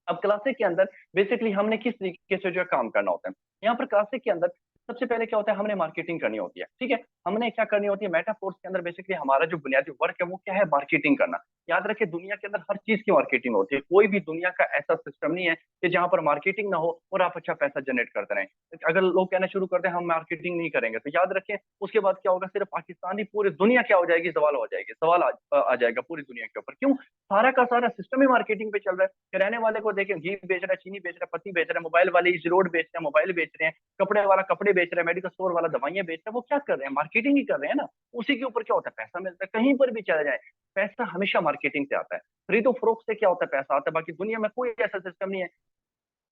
अब क्लासिक के अंदर बेसिकली हमने किस तरीके से जो है काम करना होता है। यहाँ पर क्लासिक के अंदर सबसे पहले क्या होता है, हमने मार्केटिंग करनी होती है, ठीक है। हमने क्या करनी होती है, मेटाफोर्स के अंदर बेसिकली हमारा जो बुनियादी वर्क है वो क्या है, मार्केटिंग करना। याद रखें, दुनिया के अंदर हर चीज की मार्केटिंग होती है। कोई भी दुनिया का ऐसा सिस्टम नहीं है कि जहां पर मार्केटिंग ना हो और आप अच्छा पैसा जनरेट करते रहें। अगर लोग कहना शुरू करते हैं हम मार्केटिंग नहीं करेंगे, तो याद रखें उसके बाद क्या होगा, सिर्फ पाकिस्तान नहीं पूरी दुनिया क्या हो जाएगी, सवाल हो जाएगी, सवाल आ जाएगा पूरी दुनिया के ऊपर। क्यों? सारा का सारा सिस्टम ही मार्केटिंग पे चल रहा है। किराने वाले को देखें, घी बेच रहा है, चीनी बेच रहा है, पत्ती बेच रहा है। मोबाइल वाले इस रोड बेच रहे हैं, मोबाइल बेच रहे हैं। कपड़े वाला कपड़े बेच रहा है, मेडिकल स्टोर वाला दवाइयां बेच रहा है। वो क्या कर रहे हैं, मार्केटिंग ही कर रहे हैं ना। उसी के ऊपर क्या होता है, पैसा मिलता है। कहीं पर भी चला जाए, पैसा हमेशा मार्केटिंग से आता है। खरीदो फरोख्त से क्या होता है, पैसा आता है। बाकी दुनिया में कोई ऐसा सिस्टम नहीं है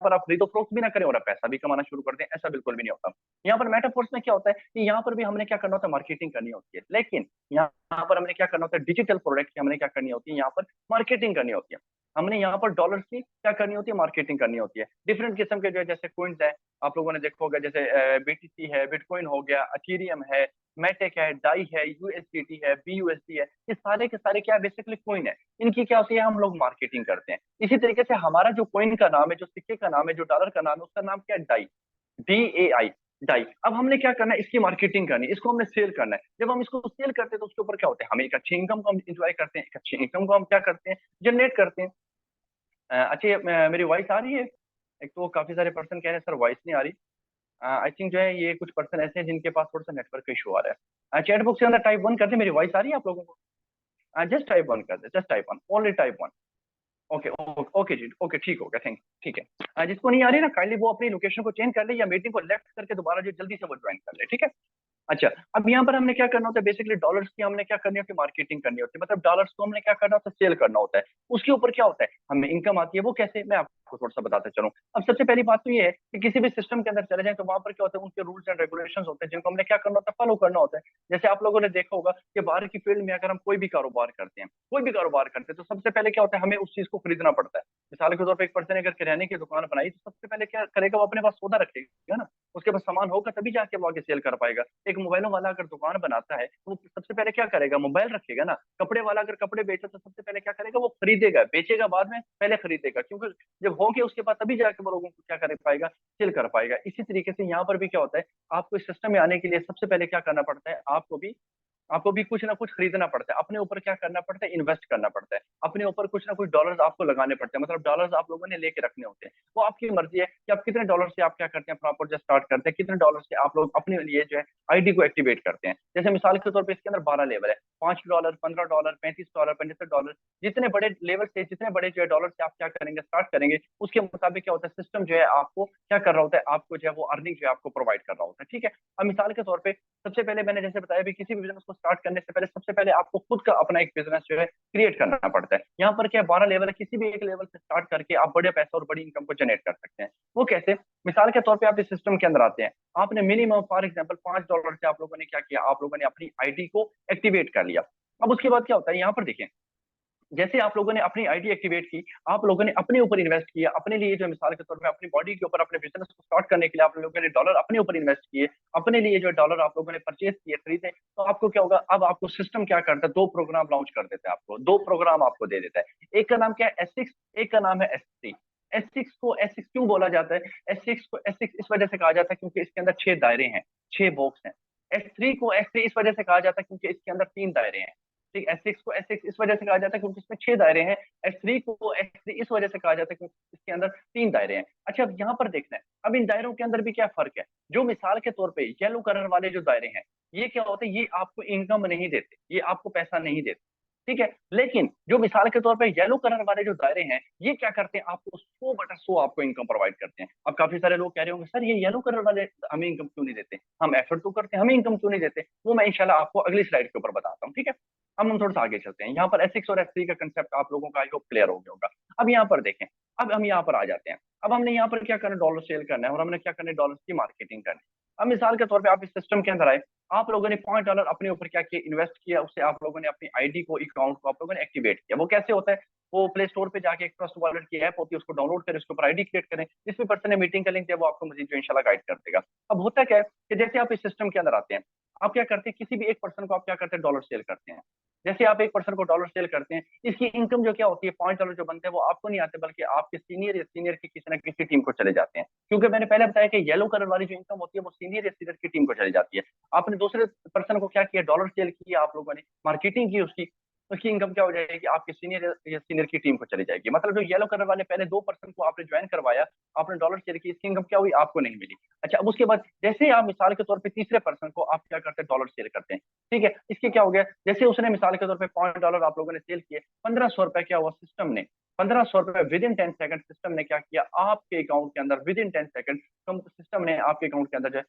पर आप खरीदो फरोख्त भी ना करें और आप पैसा भी कमाना शुरू कर दें, ऐसा बिल्कुल भी नहीं होता। यहाँ पर मेटाफोर्स में क्या होता है कि यहाँ पर भी हमने क्या करना होता है, मार्केटिंग करनी होती है। लेकिन यहाँ पर हमने क्या करना होता है, डिजिटल प्रोडक्ट की हमने क्या करनी होती है, यहाँ पर मार्केटिंग करनी होती है। हमने यहाँ पर डॉलर्स की क्या करनी होती है, मार्केटिंग करनी होती है। डिफरेंट किस्म के जो है, जैसे कोइंस है, आप लोगों ने देखा होगा, जैसे बीटीसी है, बिटकॉइन हो गया, अथीरियम है, मेटेक है, डाई है, यूएसडीटी है, बीयूएसडी है। ये सारे के सारे क्या बेसिकली कोइन है। इनकी क्या होती है, हम लोग मार्केटिंग करते हैं। इसी तरीके से हमारा जो कॉइन का नाम है, जो सिक्के का नाम है, जो डॉलर का नाम है, उसका नाम क्या है, डाई, DAI, डाई। अब हमने क्या करना है, इसकी मार्केटिंग करनी है, इसको हमने सेल करना है। जब हम इसको सेल करते हैं तो उसके ऊपर क्या होता है, हमें एक अच्छी इनकम को हम इंजॉय करते हैं, एक अच्छी इनकम को हम क्या करते हैं, जनरेट करते हैं। अच्छा, मेरी वॉइस आ रही है? एक तो काफी सारे पर्सन कह रहे हैं सर वॉइस नहीं आ रही। आई थिंक जो है ये कुछ पर्सन ऐसे हैं जिनके पास थोड़ा सा नेटवर्क इशू आ रहा है। चैट बॉक्स के अंदर टाइप 1 कर दे, मेरी वॉइस आ रही है आप लोगों को? जस्ट टाइप 1 कर दे, just type 1, only type 1। Okay okay जी, ओके ठीक हो गया, थैंक ठीक है। जिसको नहीं आ रही ना, काइंडली वो अपनी लोकेशन को चेंज कर ले या मीटिंग को लेफ्ट करके दोबारा जो जल्दी से वो ज्वाइन कर ले, ठीक है। अच्छा, अब यहाँ पर हमने क्या करना होता है, बेसिकली डॉलर्स की हमने क्या करनी होती है, मार्केटिंग करनी होती है। मतलब डॉलर्स को हमने क्या करना होता है, सेल करना होता है। उसके ऊपर क्या होता है, हमें इनकम आती है। वो कैसे, मैं आपको थोड़ा सा बताता चलूँ। अब सबसे पहली बात तो ये है कि किसी भी सिस्टम के अंदर चले जाए तो वहां पर क्या होता है, उनके रूल्स एंड रेगुलेशन होते हैं जिनको हमने क्या करना होता है, फॉलो करना होता है। जैसे आप लोगों ने देखा होगा कि बाहर की फील्ड में अगर हम कोई भी कारोबार करते हैं, कोई भी कारोबार करते हैं, तो सबसे पहले क्या होता है, हमें उस चीज को खरीदना पड़ता है। मिसाल के तौर पर एक पर्सन अगर किराने की दुकान बनाई, तो सबसे पहले क्या करेगा, वो अपने पास सौदा रखेगा ना। उसके पास सामान होगा तभी जाके वो आगे सेल कर पाएगा। एक मोबाइलों वाला अगर दुकान बनाता है तो वो सबसे पहले क्या करेगा, मोबाइल रखेगा ना। कपड़े वाला अगर कपड़े बेचे तो सबसे पहले क्या करेगा, वो खरीदेगा, बेचेगा बाद में, पहले खरीदेगा। क्योंकि जब होंगे उसके बाद तभी जाके वो लोगों को क्या कर पाएगा, सेल कर पाएगा। इसी तरीके से यहाँ पर भी क्या होता है, आपको इस सिस्टम में आने के लिए सबसे पहले क्या करना पड़ता है, आपको भी कुछ ना कुछ खरीदना पड़ता है। अपने ऊपर क्या करना पड़ता है, इन्वेस्ट करना पड़ता है। अपने ऊपर कुछ ना कुछ डॉलर्स आपको लगाने पड़ते हैं। मतलब डॉलर्स आप लोगों ने लेके रखने होते हैं। वो आपकी मर्जी है कि आप कितने डॉलर से आप क्या करते हैं, प्रॉपर जो स्टार्ट करते हैं, कितने डॉलर से आप लोग अपने लिए जो है आईडी को एक्टिवेट करते हैं। जैसे मिसाल के तौर पर इसके अंदर 12 लेवल है, $5, $15, $35, $75। जितने बड़े लेवल से, जितने बड़े जो है डॉलर से आप क्या करेंगे, स्टार्ट करेंगे, उसके मुताबिक क्या होता है, सिस्टम जो है आपको क्या कर रहा होता है, आपको जो है वो अर्निंग जो है आपको प्रोवाइड कर रहा होता है, ठीक है। अब मिसाल के तौर पर सबसे पहले मैंने जैसे बताया भी, किसी भी बिजनेस को स्टार्ट करने से पहले सबसे पहले आपको खुद का अपना एक बिजनेस जो है क्रिएट करना पड़ता है। यहाँ पर क्या 12 लेवल है, किसी भी एक लेवल से स्टार्ट करके आप बड़े पैसा और बड़ी इनकम को जनरेट कर सकते हैं। वो कैसे, मिसाल के तौर पे आप इस सिस्टम के अंदर आते हैं, आपने मिनिमम फॉर एग्जांपल $5 से आप लोगों ने क्या किया, आप लोगों ने अपनी आईडी को एक्टिवेट कर लिया। अब उसके बाद क्या होता है, यहाँ पर देखें, जैसे आप लोगों ने अपनी आईडी एक्टिवेट की, आप लोगों ने अपने ऊपर इन्वेस्ट किया, अपने लिए जो मिसाल के तौर पे अपनी बॉडी के ऊपर, अपने बिजनेस को स्टार्ट करने के लिए आप लोगों ने डॉलर अपने ऊपर इन्वेस्ट किए, अपने लिए जो डॉलर आप लोगों ने परचेज किए, खरीदे, तो आपको क्या होगा, अब आपको सिस्टम क्या करता है, दो प्रोग्राम लॉन्च कर देता है, आपको दो प्रोग्राम आपको दे देता है। एक का नाम क्या है, S6, एक का नाम है S3। S6 को S6 क्यों बोला जाता है, S6 को S6 इस वजह से कहा जाता है क्योंकि इसके अंदर 6 दायरे हैं, 6 बॉक्स हैं। S3 को S3 इस वजह से कहा जाता है क्योंकि इसके अंदर 3 दायरे हैं। ठीक, S6 को S6 इस वजह से कहा जाता है क्योंकि इसमें 6 दायरे हैं। S3 को S3 इस वजह से कहा जाता है क्योंकि इसके अंदर 3 दायरे हैं। अच्छा, अब यहाँ पर देखना है, अब इन दायरों के अंदर भी क्या फर्क है। जो मिसाल के तौर पे येलो कलर वाले जो दायरे हैं, ये क्या होते हैं, ये आपको इनकम नहीं देते, ये आपको पैसा नहीं देते, ठीक है। लेकिन जो मिसाल के तौर पे येलो कलर वाले जो दायरे हैं, ये क्या करते हैं, आपको 100/100 आपको इनकम प्रोवाइड करते हैं। अब काफी सारे लोग कह रहे होंगे, सर ये येलो कलर वाले हमें इनकम क्यों नहीं देते, हम एफर्ट तो करते हैं, हमें इनकम क्यों नहीं देते, वो मैं इंशाल्लाह आपको अगली स्लाइड के ऊपर बताता हूँ, ठीक है। अब हम थोड़ा सा आगे चलते हैं। यहाँ पर S6 और S3 का कंसेप्ट आप लोगों का आई होप क्लियर हो गया होगा। अब यहाँ पर देखें, अब हम यहाँ पर आ जाते हैं। अब हमने यहाँ पर क्या करना है, डॉलर सेल करना है और हमने क्या करना है, डॉलर की मार्केटिंग करनी है। अब मिसाल के तौर पे आप इस सिस्टम के अंदर आए, आप लोगों ने $5 अपने ऊपर क्या किया, इन्वेस्ट किया, उससे आप लोगों ने अपनी आईडी को, अकाउंट को आप लोगों ने एक्टिवेट किया। वो कैसे होता है, वो प्ले स्टोर पे जाके एक ट्रस्ट वॉलेट की ऐप होती है, उसको डाउनलोड करें, उसके ऊपर आईडी क्रिएट करें। जिस भी पर्सन ने मीटिंग का लिंक दिया वो आपको मजीद जो इंशाल्लाह गाइड कर देगा। अब होता क्या है कि जैसे आप इस सिस्टम के अंदर आते हैं, आप क्या करते हैं, किसी भी एक पर्सन को आप क्या करते हैं, डॉलर सेल करते हैं। जैसे आप एक पर्सन को डॉलर सेल करते हैं, इसकी इनकम जो क्या होती है, $5 जो बनते हैं वो आपको नहीं आते, बल्कि आपके सीनियर या सीनियर की किसी न किसी टीम को चले जाते हैं। क्योंकि मैंने पहले बताया कि येलो कलर वाली जो इनकम होती है वो सीनियर या सीनियर की टीम को चली जाती है। आपने दूसरे पर्सन को क्या किया, डॉलर सेल किया, आप लोगों ने मार्केटिंग की उसकी, उसकी इनकम क्या हो जाएगी, आपके सीनियर या सीनियर की टीम को चली जाएगी। मतलब जो येलो कलर वाले पहले 2 पर्सन को आपने ज्वाइन करवाया, आपने डॉलर शेयर की, इसकी इनकम क्या हुई, आपको नहीं मिली। अच्छा, अब उसके बाद जैसे आप मिसाल के तौर पे तीसरे पर्सन को आप क्या करते हैं, डॉलर शेयर करते हैं, ठीक है। इसके क्या हो गया, जैसे उसने मिसाल के तौर पे $5 आप लोगों ने सेल किए, 1500 रुपए क्या हुआ, सिस्टम ने 1500 रुपए विद इन 10 सेकंड सिस्टम ने क्या किया, आपके अकाउंट के अंदर विद इन 10 सेकंड सिस्टम ने आपके अकाउंट के अंदर जो है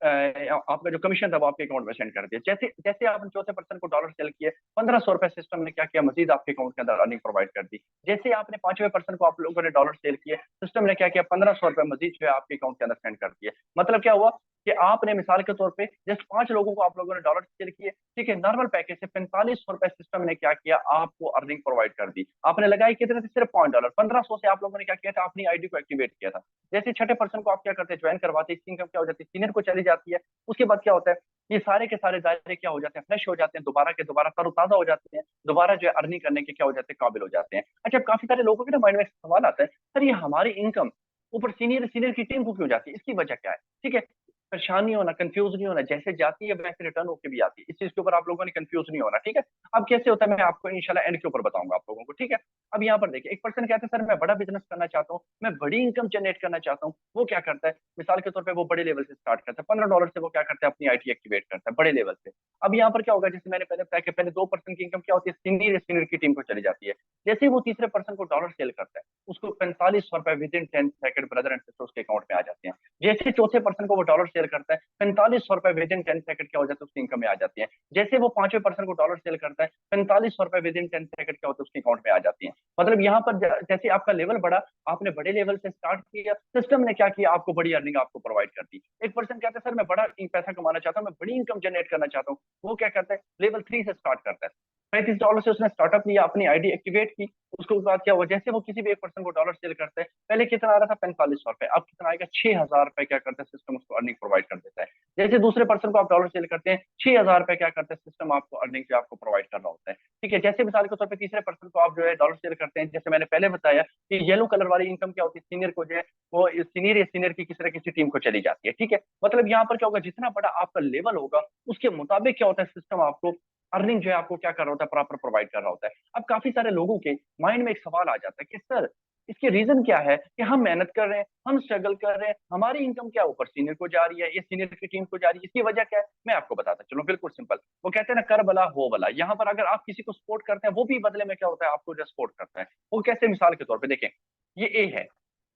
आपका जो कमीशन था वो आपके अकाउंट में सेंड कर दिया। जैसे जैसे आपने चौथे पर्सन को डॉलर सेल किए, 1500 रुपए सिस्टम ने क्या किया, मजीद आपके अकाउंट के अंदर अर्निंग प्रोवाइड कर दी। जैसे आपने पांचवें पर्सन को आप लोगों ने डॉलर सेल किए, सिस्टम ने क्या किया, 1500 रुपए मजीद जो है आपके अकाउंट के अंदर सेंड कर दिए। मतलब क्या हुआ कि आपने मिसाल के तौर पे जस्ट 5 लोगों को आप लोगों ने डॉलर सेल किए, ठीक है। नॉर्मल पैकेज से 4500 रुपए सिस्टम ने क्या किया, आपको अर्निंग प्रोवाइड कर दी। आपने लगाई कितने थे, सिर्फ $5। 1500 से आप लोगों ने क्या किया था, अपनी आईडी को एक्टिवेट किया था। जैसे छठे पर्सन को आप क्या करते हैं, ज्वाइन करवाते, इसकी इनकम क्या हो जाती है, सीनियर को चली जाती है। उसके बाद क्या होता है, ये सारे के सारे दायरे क्या हो जाते हैं, फ्रेश हो जाते हैं, दोबारा के दोबारा तरोताजा हो जाते हैं, दोबारा जो है अर्निंग करने के क्या हो जाते हैं, काबिल हो जाते हैं। अच्छा, काफी सारे लोगों के ना माइंड में एक सवाल आता है, सर ये हमारी इनकम ऊपर सीनियर सीनियर की टीम को क्यों जाती है, इसकी वजह क्या है, ठीक है। परेशानी होना, कंफ्यूज नहीं होना, जैसे जाती है वैसे रिटर्न होकर भी आती है, इस चीज के ऊपर आप लोगों ने कंफ्यूज नहीं होना, ठीक है। अब कैसे होता है मैं आपको इंशाल्लाह एंड के ऊपर बताऊंगा आप लोगों को, ठीक है। अब यहाँ पर देखिए, एक पर्सन कहता है सर मैं बड़ा बिजनेस करना चाहता हूँ, मैं बड़ी इनकम जनरेट करना चाहता हूँ। वो क्या करता है, मिसाल के तौर पे वो बड़े लेवल से स्टार्ट करता है, $15 से वो क्या करता है, अपनी आईटी एक्टिवेट करता है बड़े लेवल से। अब यहाँ पर क्या होगा, जैसे मैंने पहले बताया कि पहले 2 पर्सन की इनकम क्या होती है, सीनियर सीनियर की टीम को चली जाती है। जैसे ही वो तीसरे पर्सन को डॉलर सेल करता है, उसको 4500 रुपए with in 10 second brother and sister उसके अकाउंट में आ जाते हैं। जैसे चौथे पर्सन को वो डॉलर सेल करता है, 4500 रुपए विद इन 10 सेकंड क्या हो जाता है, उसकी इनकम में आ जाती है। जैसे वो पांचवें पर्सन को डॉलर सेल करता है, 4500 रुपए विद इन 10 सेकंड क्या होता है, उसके अकाउंट में आ जाती है। मतलब यहाँ पर जैसे आपका लेवल बढ़ा, आपने बड़े लेवल से स्टार्ट किया, सिस्टम ने क्या किया, आपको बड़ी अर्निंग आपको प्रोवाइड कर दी। एक पर्सन कहता है सर मैं बड़ा पैसा कमाना चाहता हूँ, मैं बड़ी इनकम जनरेट करना चाहता हूँ। वो क्या करता है, लेवल 3 से स्टार्ट करता है। $35 से उसने स्टार्टअप लिया, अपनी आईडी एक्टिवेट की। उसके बाद क्या हुआ, जैसे वो किसी भी एक पर्सन को डॉलर सेल करते हैं, पहले कितना आ रहा था, 4500 रुपए, अब कितना आएगा, 6000 रुपए क्या करता है, सिस्टम उसको अर्निंग प्रोवाइड कर देता है। जैसे दूसरे पर्सन को आप डॉलर सेल करते हैं, 6000 रुपए क्या करते हैं, सिस्टम आपको अर्निंग पे आपको प्रोवाइड कर रहा होता है, ठीक है। जैसे मिसाल के तौर पर तीसरे पर्सन को आप जो है डॉलर सेल करते हैं, जैसे मैंने पहले बताया कि येलो कलर वाली इनकम क्या होती है, सीनियर को जो है वो सीनियर या सीनियर की किसी न किसी टीम को चली जाती है, ठीक है। मतलब यहाँ पर क्या होगा, जितना बड़ा आपका लेवल होगा उसके मुताबिक क्या होता है, सिस्टम आपको अर्निंग जो है आपको क्या कर रहा होता है, प्रॉपर प्रोवाइड कर रहा होता है। अब काफी सारे लोगों के माइंड में एक सवाल आ जाता है कि सर इसके रीजन क्या है, कि हम मेहनत कर रहे हैं, हम स्ट्रगल कर रहे हैं, हमारी इनकम क्या ऊपर सीनियर को जा रही है, ये सीनियर की टीम को जा रही है, इसकी वजह क्या है, मैं आपको बताता चलो, बिल्कुल सिंपल। वो कहते हैं ना, कर भला हो भला। यहाँ पर अगर आप किसी को सपोर्ट करते हैं, वो भी बदले में क्या होता है, आपको जो सपोर्ट करता है। वो कैसे, मिसाल के तौर पर देखें, ये ए है,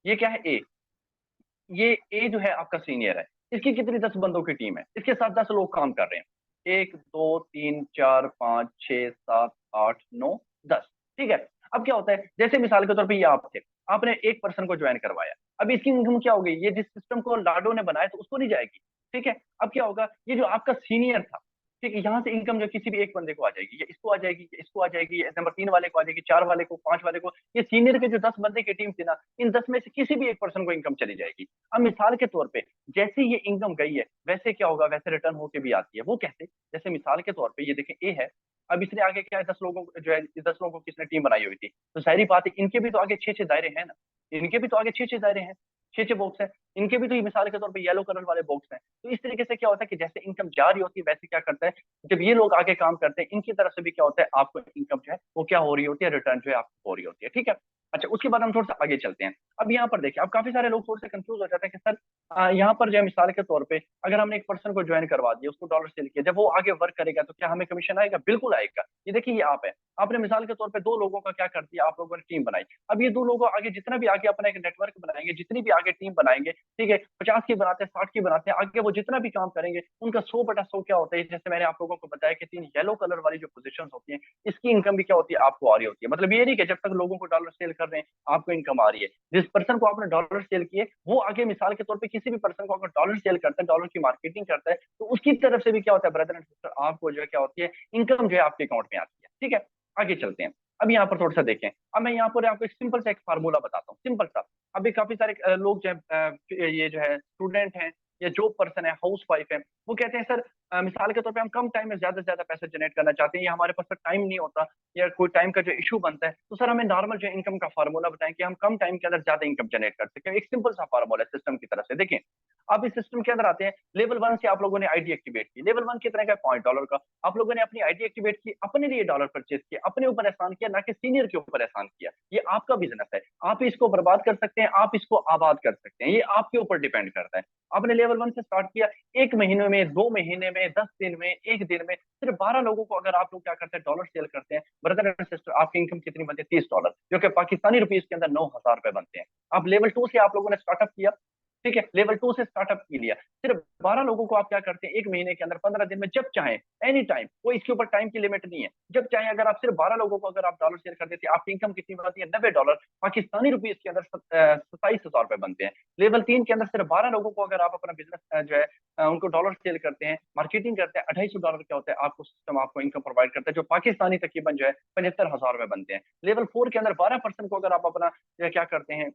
ये क्या है, ए, ये ए जो है आपका सीनियर है, इसकी कितनी 10 बंदों की टीम है, इसके साथ 10 लोग काम कर रहे हैं, 1 2 3 4 5 6 7 8 9 10, ठीक है। अब क्या होता है, जैसे मिसाल के तौर पे ये आप थे, आपने एक पर्सन को ज्वाइन करवाया, अब इसकी इनकम क्या होगी, ये जिस सिस्टम को लाडो ने बनाया तो उसको नहीं जाएगी, ठीक है। अब क्या होगा, ये जो आपका सीनियर था, ठीक है, यहाँ से इनकम जो किसी भी एक बंदे को आ जाएगी, या इसको आ जाएगी, या इसको आ जाएगी, या नंबर 3 वाले को आ जाएगी, 4 वाले को, 5 वाले को। ये सीनियर के जो 10 बंदे की टीम थी ना, इन 10 में से किसी भी एक पर्सन को इनकम चली जाएगी। अब मिसाल के तौर पे जैसे ये इनकम गई है, वैसे क्या होगा, वैसे रिटर्न होके भी आती है। वो कैसे? जैसे मिसाल के तौर पे ये देखें, ए है, अब इसने आगे क्या है, 10 लोगों को जो है, 10 लोगों की इसने टीम बनाई हुई थी, तो जाहिर बात है इनके भी तो आगे 6-6 दायरे हैं ना, इनके भी तो आगे 6-6 दायरे हैं, 6-6 बॉक्स है, इनके भी तो ये मिसाल के तौर पे येलो कलर वाले बॉक्स हैं। तो इस तरीके से क्या होता है कि जैसे इनकम जा रही होती है, वैसे क्या करता है, जब ये लोग आगे काम करते हैं, इनकी तरफ से भी क्या होता है, आपको इनकम जो है वो क्या हो रही होती है, रिटर्न जो है आपको हो रही होती है। ठीक है, अच्छा, उसके बाद हम थोड़ा सा आगे चलते हैं। अब यहाँ पर देखिए, अब काफी सारे लोग थोड़े से कंफ्यूज हो जाते हैं कि सर यहाँ पर जो है मिसाल के तौर पे अगर हमने एक पर्सन को ज्वाइन करवा दिया, उसको डॉलर सेल किया, जब वो आगे वर्क करेगा तो क्या हमें कमीशन आएगा? बिल्कुल आएगा। ये देखिए, ये आप है, आपने मिसाल के तौर पे 2 लोगों का क्या कर दिया, आप लोगों ने टीम बनाई। अब ये 2 लोगों आगे जितना भी आगे अपना एक नेटवर्क बनाएंगे, जितनी भी आगे टीम बनाएंगे, ठीक है, 50 की बनाते हैं, 60 की बनाते हैं, आगे वो जितना भी काम करेंगे उनका 100/100 क्या होता है, जैसे मैंने आप लोगों को बताया कि 3 येलो कलर वाली जो पोजीशन होती है, इसकी इनकम भी क्या होती है, आपको आ रही होती है। मतलब ये नहीं कि जब तक लोगों को डॉलर सेल कर रहे हैं आपको इनकम आ रही है। जिस पर्सन को आपने डॉलर सेल किए, वो आगे मिसाल के तौर पे किसी भी पर्सन को अगर डॉलर सेल करता है, डॉलर की मार्केटिंग करता है, तो उसकी तरफ से भी क्या होता है ब्रदर एंड सिस्टर, आपको जो है क्या होती है, इनकम जो है आपके अकाउंट में आती है। ठीक है, आगे चलते हैं। अब यहाँ पर थोड़ा सा देखें, अब मैं यहाँ पर आपको एक सिंपल सा एक फार्मूला बताता हूँ, सिंपल सा। अभी काफी सारे लोग जो है ये जो है स्टूडेंट हैं या जॉब पर्सन है, हाउस वाइफ है, वो कहते हैं सर मिसाल के तौर पे हम कम टाइम में ज्यादा से ज्यादा पैसा जनरेट करना चाहते हैं, या हमारे पास टाइम नहीं होता, या कोई टाइम का जो इशू बनता है, तो सर हमें नॉर्मल जो इनकम का फार्मूला बताएं कि हम कम टाइम के अंदर ज्यादा इनकम जनरेट कर सकें। एक सिंपल सा फार्मूला है सिस्टम की तरफ से, देखिए। आप इस सिस्टम के अंदर आते हैं, लेवल 1 से आप लोगों ने आईडी एक्टिवेट की, लेवल 1 कितने का? $5 का। आप लोगों ने अपनी आईडी एक्टिवेट की, अपने लिए डॉलर परचेज किया, अपने ऊपर एहसान किया, ना कि सीनियर के ऊपर एहसान किया। ये आपका बिजनेस है, आप इसको बर्बाद कर सकते हैं, आप इसको आबाद कर सकते हैं, ये आपके ऊपर डिपेंड करता है। आपने लेवल 1 से स्टार्ट किया, 1 महीने में, 2 महीने में, 10 दिन में, 1 दिन में, सिर्फ 12 लोगों को अगर आप लोग क्या करते हैं, डॉलर सेल करते हैं, ब्रदर एंड सिस्टर, आपकी इनकम कितनी बनती है? $30, जो कि पाकिस्तानी रुपीज के अंदर 9,000 रुपए बनते हैं। आप लेवल 2 से आप लोगों ने स्टार्टअप किया, ठीक है, लेवल 2 से स्टार्टअप की लिया, सिर्फ 12 लोगों को आप क्या करते हैं, 1 महीने के अंदर, 15 दिन में, जब चाहे, एनी टाइम, कोई इसके ऊपर टाइम की लिमिट नहीं है, जब चाहे अगर आप सिर्फ 12 लोगों को अगर आप डॉलर शेयर कर देते हैं, आपकी इनकम कितनी बनती है? $90, पाकिस्तानी रुपीज के अंदर 27,000 रुपए बनते हैं। लेवल 3 के अंदर सिर्फ 12 लोगों को अगर आप अपना बिजनेस जो है उनको डॉलर सेल करते हैं, मार्केटिंग करते हैं, $250 क्या होता है, आपको सिस्टम आपको इनकम प्रोवाइड करता है, जो पाकिस्तानी तकरीबन जो है 75,000 रुपए बनते हैं। लेवल 4 के अंदर 12% को अगर आप अपना जो है क्या करते हैं,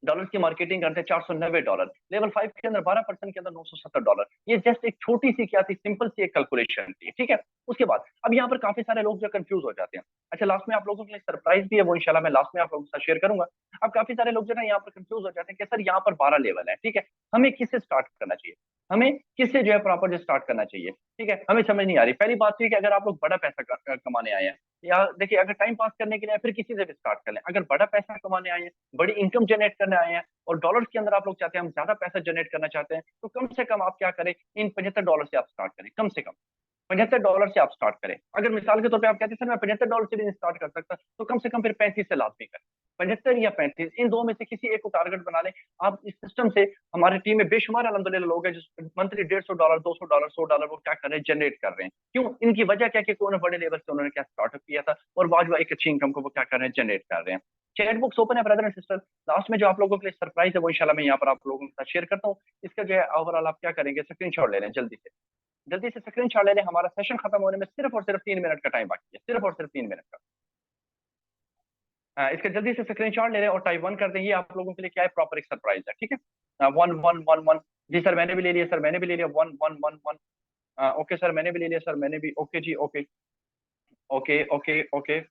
डॉलर की मार्केटिंग करते हैं, $490। लेवल 5 के अंदर 12% के अंदर $970। ये जस्ट एक छोटी सी क्या थी, सिंपल सी एक कैलकुलेशन थी। ठीक है, उसके बाद अब यहाँ पर काफी सारे लोग जो कंफ्यूज हो जाते हैं। अच्छा, लास्ट में आप लोगों के लिए सरप्राइज भी है, वो इंशाल्लाह मैं लास्ट में आप लोगों के साथ शेयर करूंगा। अब काफी सारे लोग जो है यहाँ पर कंफ्यूज हो जाते हैं कि सर यहाँ पर 12 लेवल है, ठीक है, हमें किससे स्टार्ट करना चाहिए, हमें किससे जो है प्रॉपर जो स्टार्ट करना चाहिए। ठीक है, हमें समझ नहीं आ रही। पहली बात तो ये कि अगर आप लोग बड़ा पैसा कमाने आए हैं, या देखिए अगर टाइम पास करने के लिए, फिर किसी से भी स्टार्ट कर लें। अगर बड़ा पैसा कमाने आए हैं, बड़ी इनकम जनरेट करने आए हैं, और डॉलर्स के अंदर आप लोग चाहते हैं हम ज्यादा पैसा जनरेट करना चाहते हैं, तो कम से कम आप क्या करें, इन $75 से आप स्टार्ट करें, कम से कम $75 से आप स्टार्ट करें। अगर मिसाल के तौर पे आप कहते हैं सर मैं $75 से भी नहीं स्टार्ट कर सकता, तो कम से कम फिर 35 से लाजमी करें। 75 या 35, इन दो में से किसी एक को टारगेट बना लें। आप इस सिस्टम से, हमारी टीम में बेशुमार अल्हम्दुलिल्लाह लोग हैं जो मंथली $150, $200, $100 वो क्या कर रहे हैं, जनरेट कर रहे हैं। क्यों? इनकी वजह क्या है कि उन्होंने बड़े लेवल से उन्होंने क्या स्टार्टअप किया था, और वाजवा एक अच्छी इनकम को वो क्या कर रहे हैं, जनरेट कर रहे हैं। चैट बॉक्स ओपन है ब्रदर एंड सिस्टर। लास्ट में जो आप लोगों के लिए सरप्राइज है वो इंशाल्लाह मैं यहाँ पर आप लोगों के साथ शेयर करता हूँ। इसका जो है ओवरऑल आप क्या करेंगे, स्क्रीनशॉट ले लें, जल्दी से स्क्रीनशॉट ले लें। हमारा सेशन खत्म होने में सिर्फ और सिर्फ 3 मिनट का टाइम बाकी है, सिर्फ और सिर्फ 3 मिनट का। इसका जल्दी से स्क्रीनशॉट ले लें और टाइप 1 कर दें। ये आप लोगों के लिए क्या है, प्रॉपर एक सरप्राइज है। ठीक है, 1 1 1 1। जी सर मैंने भी ले लिया, सर मैंने भी ले लिया, 1 1 1 1। ओके सर मैंने भी ले लिया, सर मैंने भी, ओके जी, okay okay okay okay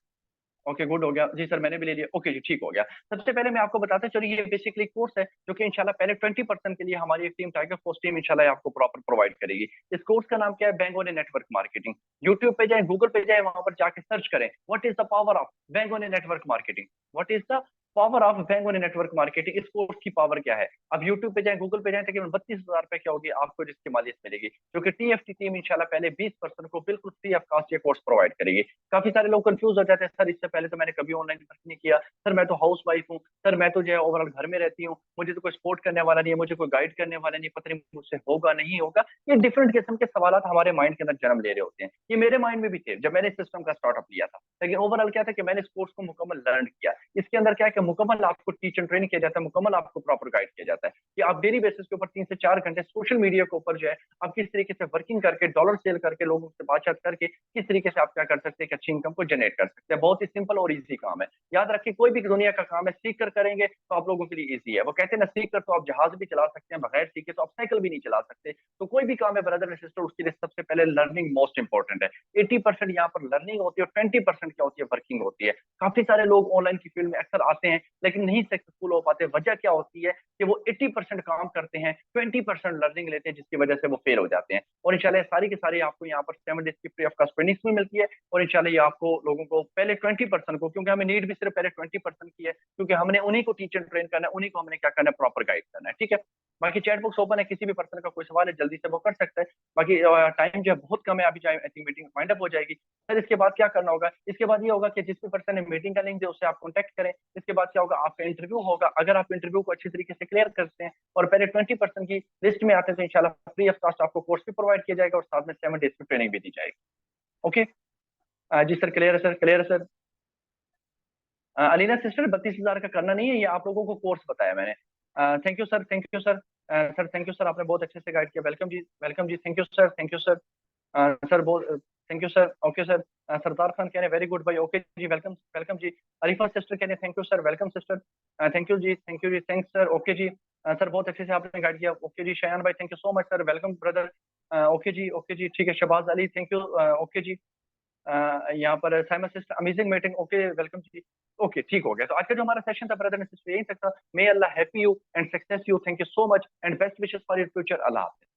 okay, good हो गया जी, सर मैंने भी ले लिया, ओके जी, ठीक हो गया। सबसे पहले मैं आपको बताता चलिए, ये बेसिकली कोर्स है जो कि इंशाल्लाह पहले 20% के लिए हमारी एक टीम, टाइगर फोर्स टीम, इंशाल्लाह आपको प्रॉपर प्रोवाइड करेगी। इस कोर्स का नाम क्या है, बैंगोने नेटवर्क मार्केटिंग। यूट्यूब पे जाए, गूगल पे जाए, वहां पर जाके सर्च करें what is the power of बैंगोने network marketing, what is the power of बैंगोने नेटवर्क मार्केटिंग। इस कोर्स की पावर क्या है, अब यूट्यूब पे जाए, गूगल पे जाए, तकरीबन 32,000 रुपए क्या होगी आपको जिसकी मालियत मिलेगी, जो कि टीएफटी टीम इंशाल्लाह पहले 20% को बिल्कुल फ्री ऑफ कॉस्ट ये कोर्स प्रोवाइड करेगी। काफी सारे लोग कंफ्यूज हो जाते हैं, सर इससे पहले तो मैंने कभी ऑनलाइन वर्क नहीं किया, सर मैं तो हाउस वाइफ हूँ, सर मैं तो जो है ओवरऑल घर में रहती हूँ, मुझे तो कोई सपोर्ट करने वाला नहीं है, मुझे कोई गाइड करने वाला नहीं, पता नहीं मुझसे होगा नहीं होगा। ये डिफरेंट किस्म के सवाल हमारे माइंड के अंदर जन्म ले रहे होते हैं। ये मेरे माइंड में भी थे जब मैंने इस सिस्टम का स्टार्टअप लिया था, लेकिन ओवरऑल क्या था कि मैंने इस कोर्स को मुकम्मल लर्न किया। इसके अंदर क्या है कि मुकम्मल आपको टीच एंड ट्रेन किया जाता है, मुकम्मल आपको प्रॉपर गाइड किया जाता है कि आप डेली बेसिस के ऊपर 3 से 4 घंटे सोशल मीडिया के ऊपर जो है आप किस तरीके से वर्किंग करके, डॉलर सेल करके, लोगों से बातचीत करके किस तरीके से आप क्या कर सकते हैं कि अच्छी इनकम को जनरेट कर सकते हैं। बहुत ही सिंपल और ईजी काम है। याद रखिए, कोई भी दुनिया का काम है सीख कर करेंगे तो आप लोगों के लिए ईजी है। वो कहते हैं ना, सीख कर तो आप जहाज भी चला सकते हैं, बगैर सीखे तो आप साइकिल भी नहीं चला सकते। तो कोई भी काम है ब्रदर एंड सिस्टर, उसके लिए सबसे पहले लर्निंग मोस्ट इंपॉर्टेंट है। 80% यहाँ पर लर्निंग होती है और 20% क्या होती है, वर्किंग होती है। काफी सारे लोग ऑनलाइन की फील्ड में अक्सर आते हैं लेकिन नहीं सक्सेसफुल हो पाते। वजह क्या होती है कि वो 80% काम करते हैं, 20% लर्निंग लेते हैं, जिसकी वजह से वो फेल हो जाते हैं। और इंशाल्लाह सारी की सारी आपको यहाँ पर 7 डेज की फ्री ऑफ कॉस्ट ट्रेनिंग्स भी मिलती है। और इंशाल्लाह ये आपको लोगों को पहले 20% को, क्योंकि हमें नीड भी सिर्फ पहले 20% की है, क्योंकि हमने उन्हीं को टीच एंड ट्रेन करना है, उन्हीं को हमने क्या करना है, प्रॉपर गाइड करना है। ठीक है, बाकी चैट बॉक्स ओपन है, किसी भी पर्सन का कोई सवाल है जल्दी से वो कर सकता है। बाकी टाइम जो है बहुत कम है, अभी I think meeting wind up हो जाएगी। फिर इसके बाद क्या करना होगा, इसके बाद ये होगा कि जिस भी पर्सन ने मीटिंग का लिंक दिया उससे आप कॉन्टेक्ट करें। इसके बाद क्या होगा, आपका इंटरव्यू होगा। अगर आप इंटरव्यू को अच्छी तरीके से क्लियर करते हैं और पहले 20% की लिस्ट में आते हैं तो इंशाल्लाह फ्री ऑफ कॉस्ट आपको कोर्स भी प्रोवाइड किया जाएगा और साथ में 7 डेज की ट्रेनिंग भी दी जाएगी। ओके, जी सर, क्लियर है सर, क्लियर है सर। अलीना सिस्टर, 32,000 का करना नहीं है, ये आप लोगों को कोर्स बताया मैंने। Thank you sir, thank you sir. Sir thank you sir, आपने बहुत अच्छे से गाइड किया। वेलकम जी, वेलकम जी, thank you sir, thank you sir. Sir बहुत thank you sir. Okay sir. Sardar Khan कहने वेरी गुड भाई। ओके जी, वेलकम, वेलकम जी। अरीफा सिस्टर कहने thank you sir, welcome sister. Thank you जी, थैंक यू जी, थैंक्स सर। ओके जी, सर बहुत अच्छे से आपने गाइड किया। ओके जी, शयान भाई thank you so much sir, welcome brother. Okay जी, ओके जी, ठीक है। Shahbaz Ali thank you. Okay जी, यहाँ पर Saima sister amazing meeting. Okay, welcome जी। ओके, ठीक हो गया। तो आज का जो हमारा सेशन था ब्रदर एंड सिस्टर यही तक था। May Allah happy you and success you. Thank you so much and best wishes for your future. Allah हाफिज़।